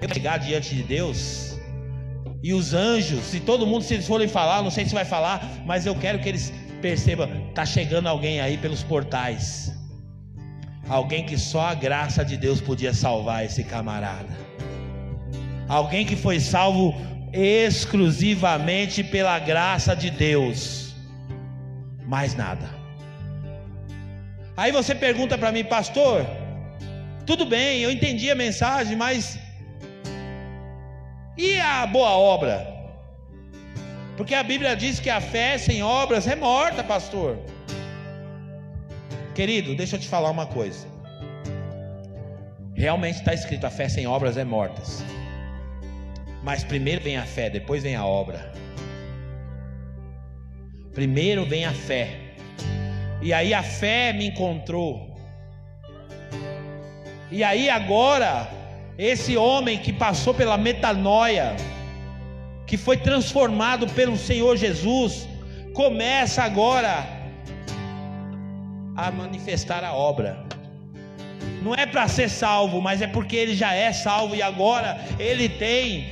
Eu chegar diante de Deus e os anjos, se todo mundo, se eles forem falar, não sei se vai falar, mas eu quero que eles percebam: está chegando alguém aí pelos portais, alguém que só a graça de Deus podia salvar esse camarada, alguém que foi salvo exclusivamente pela graça de Deus, mais nada. Aí você pergunta para mim: pastor, tudo bem, eu entendi a mensagem, mas e a boa obra? Porque a Bíblia diz que a fé sem obras é morta, pastor. Querido, deixa eu te falar uma coisa. Realmente está escrito: a fé sem obras é morta. Mas primeiro vem a fé, depois vem a obra. Primeiro vem a fé. E aí a fé me encontrou. E aí agora, esse homem que passou pela metanoia, que foi transformado pelo Senhor Jesus, começa agora a manifestar a obra. Não é para ser salvo, mas é porque ele já é salvo e agora ele tem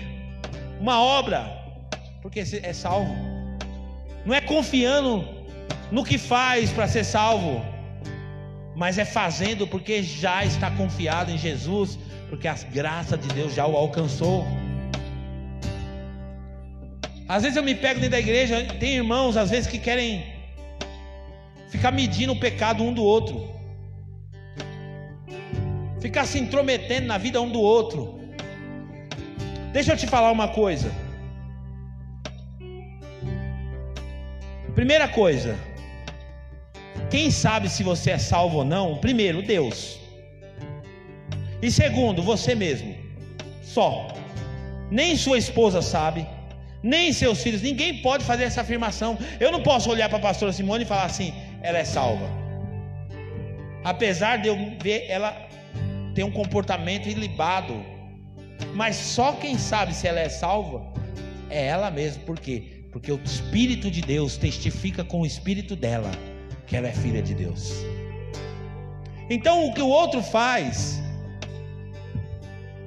uma obra, porque é salvo. Não é confiando no que faz para ser salvo, mas é fazendo porque já está confiado em Jesus, porque a graça de Deus já o alcançou. Às vezes eu me pego dentro da igreja, tem irmãos às vezes que querem ficar medindo o pecado um do outro, ficar se intrometendo na vida um do outro. Deixa eu te falar uma coisa. Primeira coisa, quem sabe se você é salvo ou não? Primeiro, Deus. E segundo, você mesmo. Só. Nem sua esposa sabe, nem seus filhos. Ninguém pode fazer essa afirmação. Eu não posso olhar para a pastora Simone e falar assim: ela é salva. Apesar de eu ver ela ter um comportamento ilibado, mas só quem sabe se ela é salva é ela mesma. Por quê? Porque o Espírito de Deus testifica com o Espírito dela que ela é filha de Deus. Então o que o outro faz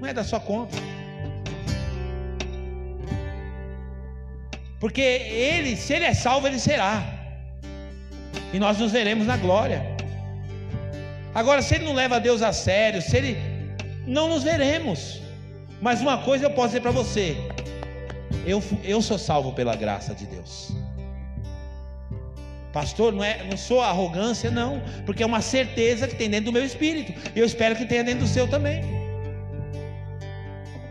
não é da sua conta, porque ele, se ele é salvo, ele será, e nós nos veremos na glória. Agora, se ele não leva Deus a sério, se ele não nos veremos. Mas uma coisa eu posso dizer para você: eu sou salvo pela graça de Deus. Pastor, não sou arrogância, não, porque é uma certeza que tem dentro do meu espírito. Eu espero que tenha dentro do seu também.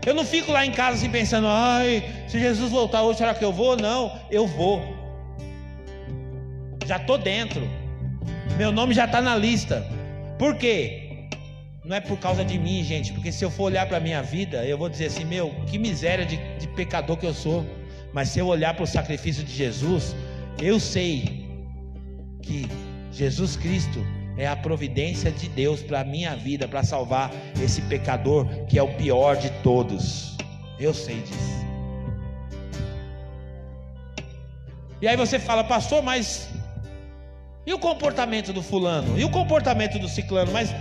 Eu não fico lá em casa assim pensando: ai, se Jesus voltar hoje, será que eu vou? Não, eu vou. Já estou dentro. Meu nome já está na lista. Por quê? Não é por causa de mim, gente, porque se eu for olhar para a minha vida, eu vou dizer assim: meu, que miséria de pecador que eu sou. Mas se eu olhar para o sacrifício de Jesus, eu sei que Jesus Cristo é a providência de Deus para a minha vida, para salvar esse pecador que é o pior de todos. Eu sei disso. E aí você fala: pastor, mas e o comportamento do fulano? E o comportamento do ciclano? Mas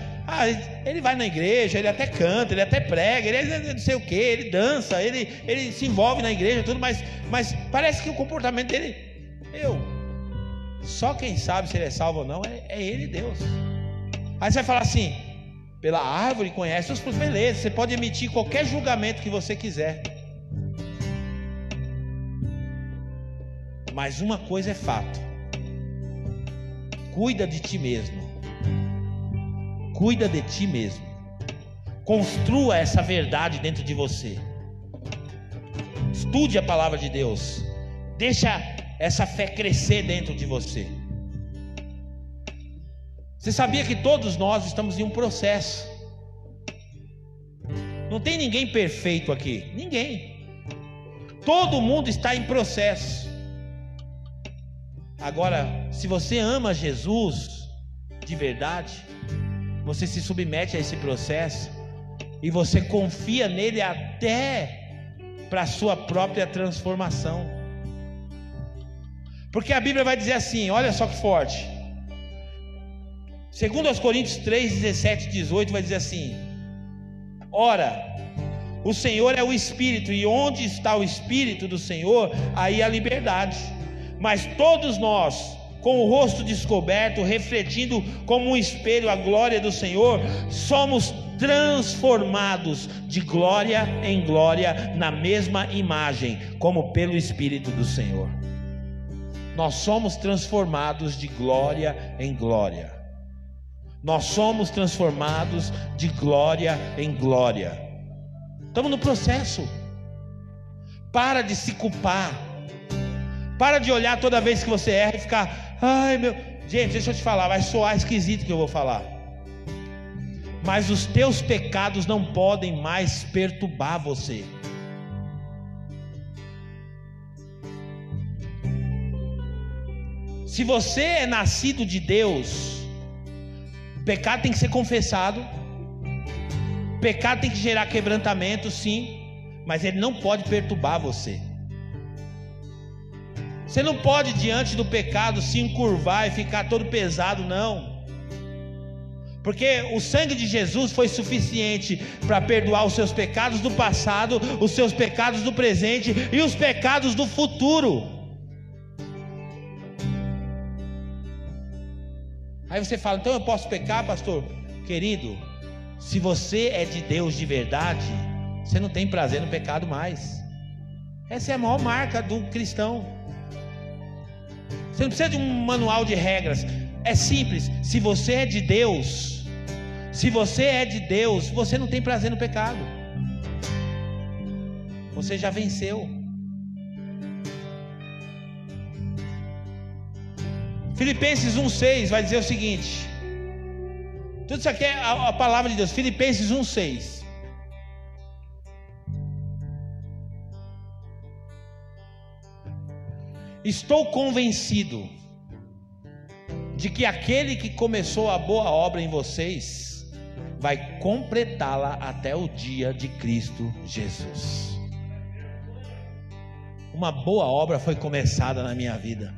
ele vai na igreja, ele até canta, ele até prega, ele não sei o que, ele dança, ele se envolve na igreja, tudo, mas parece que o comportamento dele, só quem sabe se ele é salvo ou não é ele, Deus. Aí você vai falar assim: pela árvore conhece os frutos. Beleza, você pode emitir qualquer julgamento que você quiser, mas uma coisa é fato: cuida de ti mesmo. Cuida de ti mesmo. Construa essa verdade dentro de você. Estude a palavra de Deus. Deixa essa fé crescer dentro de você. Você sabia que todos nós estamos em um processo? Não tem ninguém perfeito aqui. Ninguém. Todo mundo está em processo. Agora, se você ama Jesus de verdade, você se submete a esse processo e você confia nele até para a sua própria transformação. Porque a Bíblia vai dizer assim, olha só que forte, 2 Coríntios 3, 17 e 18 vai dizer assim: ora, o Senhor é o Espírito, e onde está o Espírito do Senhor, aí a liberdade. Mas todos nós, com o rosto descoberto, refletindo como um espelho a glória do Senhor, somos transformados de glória em glória na mesma imagem, como pelo Espírito do Senhor. Nós somos transformados de glória em glória. Nós somos transformados de glória em glória. Estamos no processo. Para de se culpar. Para de olhar toda vez que você erra e ficar: ai meu... Gente, deixa eu te falar, vai soar esquisito que eu vou falar, mas os teus pecados não podem mais perturbar você. Se você é nascido de Deus, pecado tem que ser confessado, pecado tem que gerar quebrantamento, sim, mas ele não pode perturbar você. Você não pode, diante do pecado, se encurvar e ficar todo pesado, não. Porque o sangue de Jesus foi suficiente para perdoar os seus pecados do passado, os seus pecados do presente e os pecados do futuro. Aí você fala: então eu posso pecar, pastor? Querido, se você é de Deus de verdade, você não tem prazer no pecado mais. Essa é a maior marca do cristão. Você não precisa de um manual de regras. É simples. Se você é de Deus, você não tem prazer no pecado. Você já venceu. Filipenses 1,6 vai dizer o seguinte. Tudo isso aqui é a palavra de Deus. Filipenses 1,6. Estou convencido de que aquele que começou a boa obra em vocês vai completá-la até o dia de Cristo Jesus. Uma boa obra foi começada na minha vida.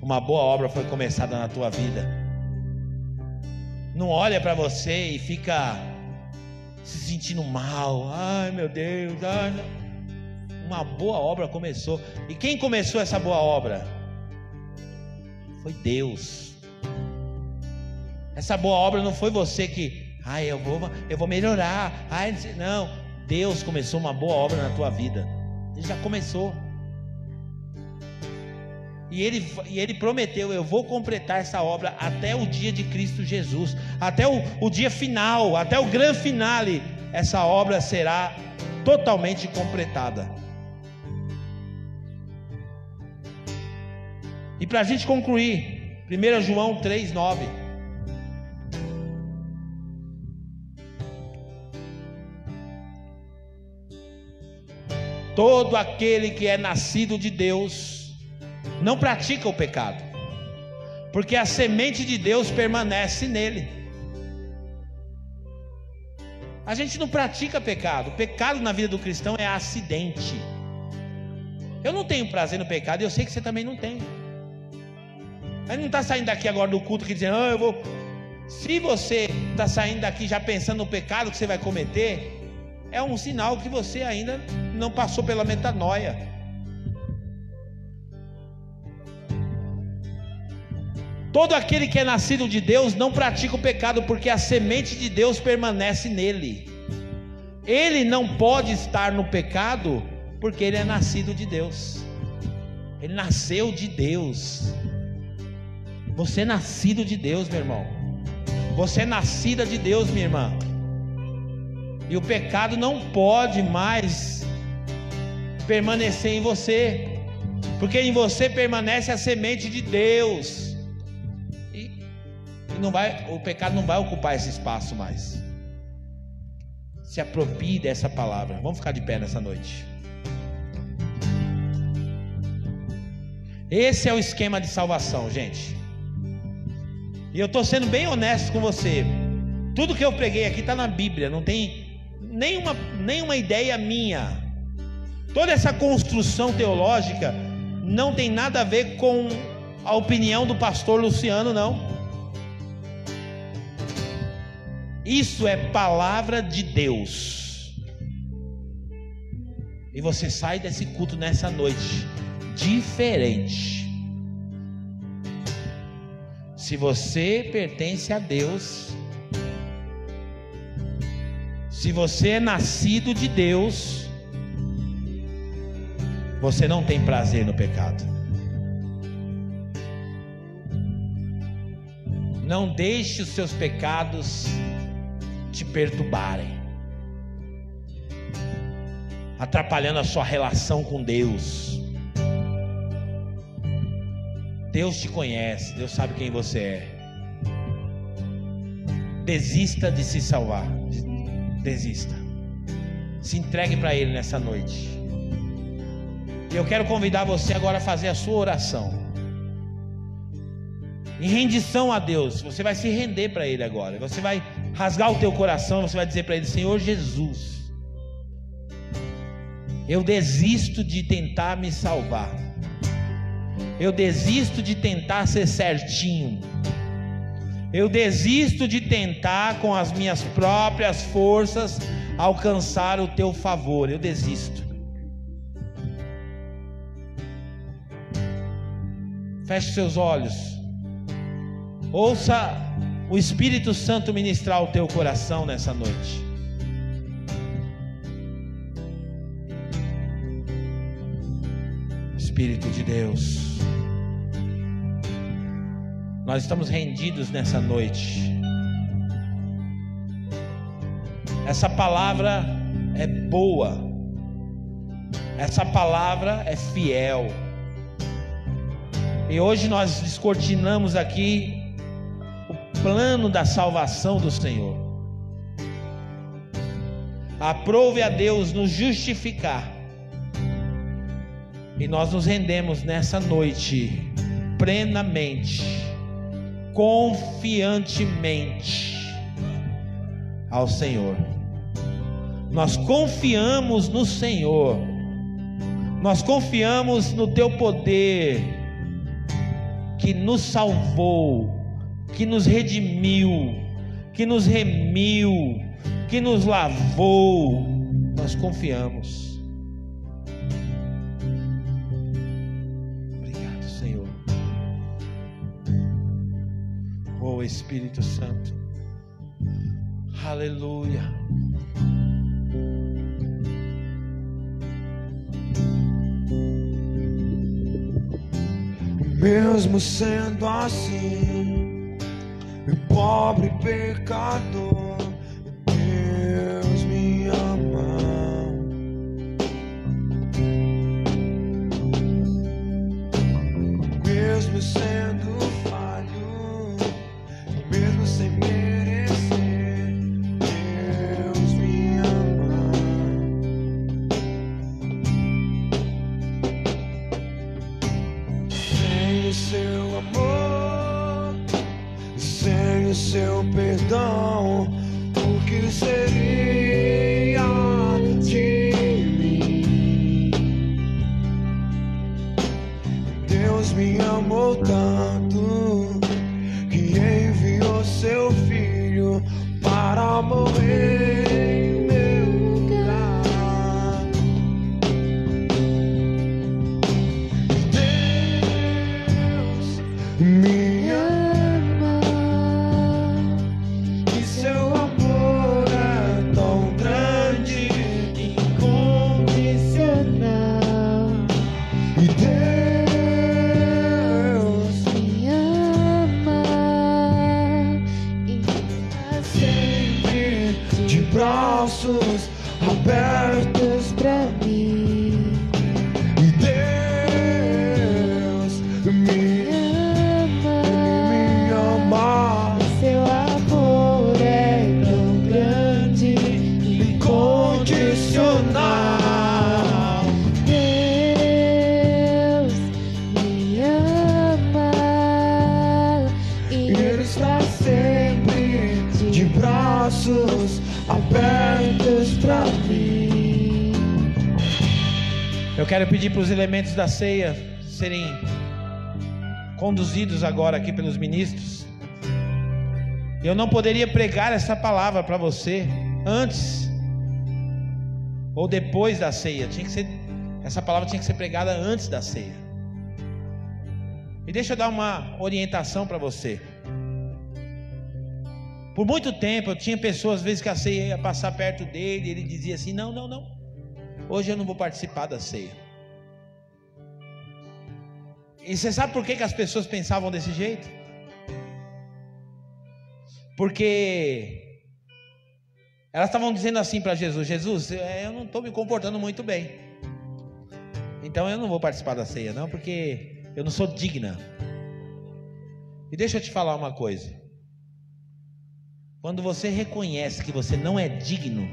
Uma boa obra foi começada na tua vida. Não olha para você e fica se sentindo mal. Ai meu Deus, ai não. Uma boa obra começou. E quem começou essa boa obra? Foi Deus. Essa boa obra não foi você que, eu vou melhorar. Não, Deus começou uma boa obra na tua vida. Ele já começou. E ele prometeu: eu vou completar essa obra até o dia de Cristo Jesus, até o dia final, até o grande finale. Essa obra será totalmente completada. E para a gente concluir, 1 João 3,9. Todo aquele que é nascido de Deus não pratica o pecado, porque a semente de Deus permanece nele. A gente não pratica pecado. O pecado na vida do cristão é acidente. Eu não tenho prazer no pecado, e eu sei que você também não tem. Aí não está saindo daqui agora do culto aqui dizendo, eu vou. Se você está saindo daqui já pensando no pecado que você vai cometer, é um sinal que você ainda não passou pela metanoia. Todo aquele que é nascido de Deus não pratica o pecado, porque a semente de Deus permanece nele. Ele não pode estar no pecado, porque ele é nascido de Deus. Ele nasceu de Deus. Você é nascido de Deus, meu irmão. Você é nascida de Deus, minha irmã. E o pecado não pode mais permanecer em você, porque em você permanece a semente de Deus. E o pecado não vai ocupar esse espaço mais. Se aproprie dessa palavra. Vamos ficar de pé nessa noite. Esse é o esquema de salvação, gente. E eu estou sendo bem honesto com você. Tudo que eu preguei aqui está na Bíblia. Não tem nenhuma ideia minha. Toda essa construção teológica não tem nada a ver com a opinião do pastor Luciano, não. Isso é palavra de Deus. E você sai desse culto nessa noite diferente. Se você pertence a Deus, se você é nascido de Deus, você não tem prazer no pecado. Não deixe os seus pecados te perturbarem, atrapalhando a sua relação com Deus. Deus te conhece, Deus sabe quem você é. Desista de se salvar. Desista. Se entregue para Ele nessa noite. E eu quero convidar você agora a fazer a sua oração em rendição a Deus. Você vai se render para Ele agora. Você vai rasgar o teu coração. Você vai dizer para Ele: Senhor Jesus, eu desisto de tentar me salvar. Eu desisto de tentar ser certinho. Eu desisto de tentar com as minhas próprias forças alcançar o teu favor. Eu desisto. Feche seus olhos. Ouça o Espírito Santo ministrar o teu coração nessa noite. Espírito de Deus, nós estamos rendidos nessa noite. Essa palavra é boa. Essa palavra é fiel. E hoje nós descortinamos aqui o plano da salvação do Senhor. Aprove a Deus nos justificar. E nós nos rendemos nessa noite plenamente, confiantemente ao Senhor. Nós confiamos no Senhor. Nós confiamos no teu poder, que nos salvou, que nos redimiu, que nos remiu, que nos lavou. Nós confiamos. Oh Espírito Santo. Aleluia. Mesmo sendo assim, pobre pecador, Deus me ama. Mesmo sendo falho, mesmo sem merecer, Deus me ama. Sem o seu amor, sem o seu perdão, o que seria de mim? Deus me amou tanto que enviou seu filho para morrer em meu lugar. Deus me ama e seu amor é tão grande, incondicional. E Deus Me ama e está sempre de braços abertos pra mim. e Deus me ama. Seu amor é tão grande, Incondicional. Deus me ama e Ele está sempre de braços abertos pra mim. Eu quero pedir para os elementos da ceia serem conduzidos agora aqui pelos ministros. Eu não poderia pregar essa palavra para você antes ou depois da ceia. Essa palavra tinha que ser pregada antes da ceia. E deixa eu dar uma orientação para você. Por muito tempo eu tinha pessoas, às vezes, que a ceia ia passar perto dele, e ele dizia assim: não, hoje eu não vou participar da ceia. E você sabe por que as pessoas pensavam desse jeito? Porque elas estavam dizendo assim para Jesus: Jesus, eu não estou me comportando muito bem, então eu não vou participar da ceia não, porque eu não sou digna. E deixa eu te falar uma coisa: quando você reconhece que você não é digno,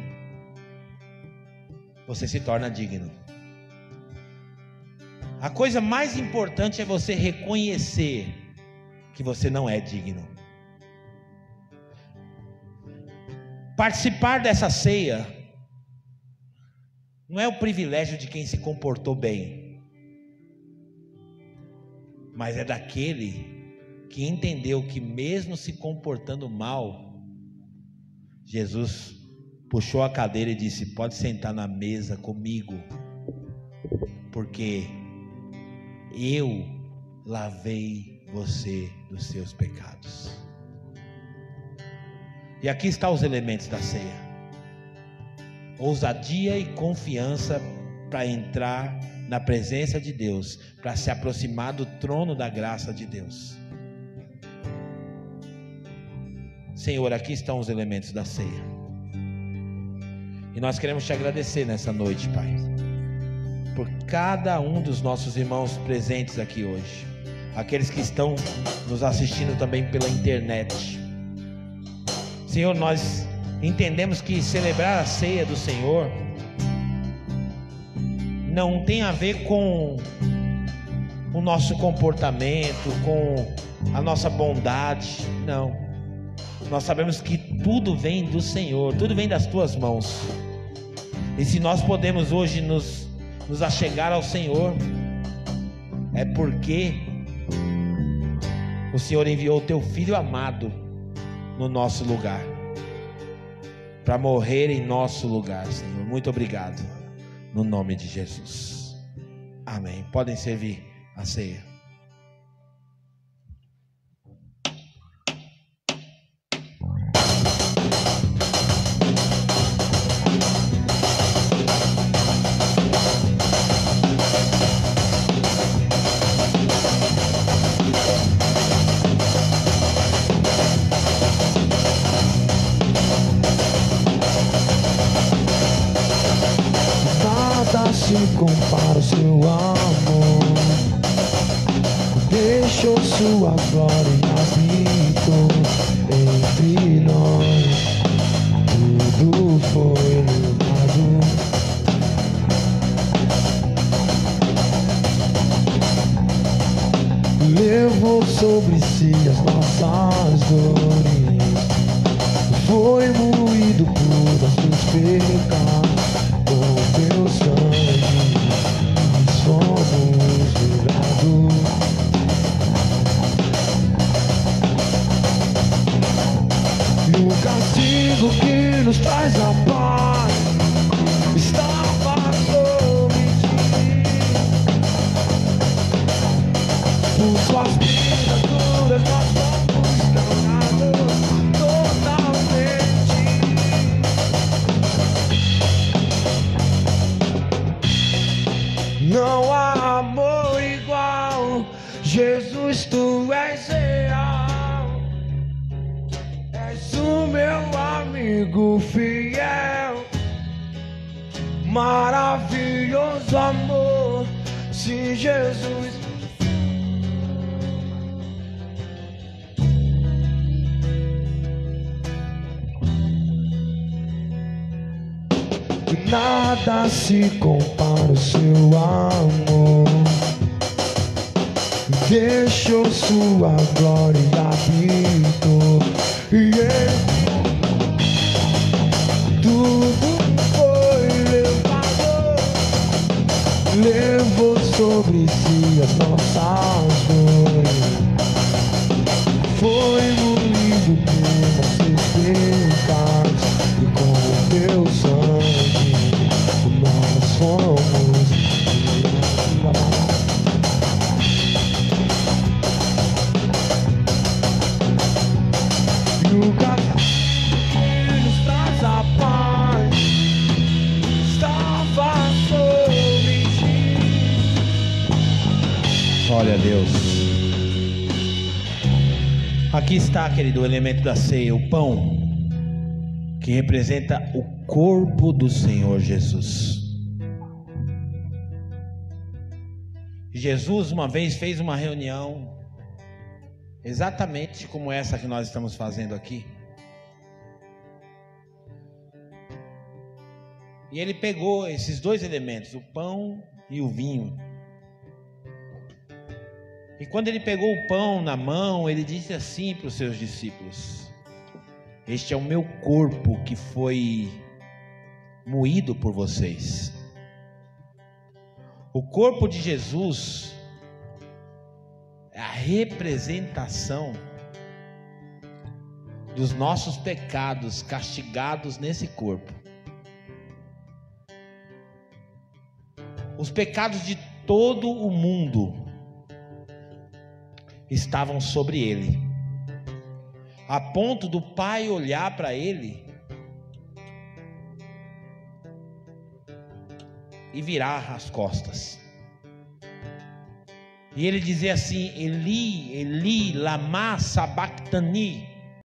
você se torna digno. A coisa mais importante é você reconhecer que você não é digno. Participar dessa ceia não é o privilégio de quem se comportou bem, mas é daquele que entendeu que mesmo se comportando mal, Jesus puxou a cadeira e disse: pode sentar na mesa comigo, porque eu lavei você dos seus pecados. E aqui estão os elementos da ceia: ousadia e confiança para entrar na presença de Deus, para se aproximar do trono da graça de Deus. Senhor, aqui estão os elementos da ceia, e nós queremos te agradecer nessa noite, Pai, por cada um dos nossos irmãos presentes aqui hoje, aqueles que estão nos assistindo também pela internet. Senhor, nós entendemos que celebrar a ceia do Senhor não tem a ver com o nosso comportamento, com a nossa bondade, não. Nós sabemos que tudo vem do Senhor, tudo vem das tuas mãos. E se nós podemos hoje nos achegar ao Senhor, é porque o Senhor enviou o teu Filho amado no nosso lugar, para morrer em nosso lugar, Senhor. Muito obrigado, no nome de Jesus. Amém. Podem servir a ceia. deixou sua glória e habitou entre nós. Tudo foi levado. Levou sobre si as nossas dores, foi moído por nossos pecados, com teu sangue nós fomos livrados. E o castigo que nos traz a paz estava sobre ti. Por suas vidas duras nós fomos curados totalmente. Não há amor igual, Jesus, tu és real. És o meu amigo fiel. Maravilhoso amor, se Jesus. Nada se compara ao seu amor. Deixou sua glória e habitou. Tudo foi levado. Levou sobre si as nossas dores. Foi moído por nossos pecados. E com teu sangue nós fomos livrados. E o castigo que nos traz a paz estava sobre ti. Glória a Deus. Aqui está, querido, o elemento da ceia, o pão, que representa o corpo do Senhor Jesus. Jesus uma vez fez uma reunião exatamente como essa que nós estamos fazendo aqui. E ele pegou esses dois elementos, o pão e o vinho. E quando ele pegou o pão na mão, ele disse assim para os seus discípulos: este é o meu corpo que foi moído por vocês. O corpo de Jesus é a representação dos nossos pecados castigados nesse corpo. Os pecados de todo o mundo estavam sobre ele, a ponto do Pai olhar para ele e virar as costas. E ele dizia assim: Eli, Eli, lama sabachthani.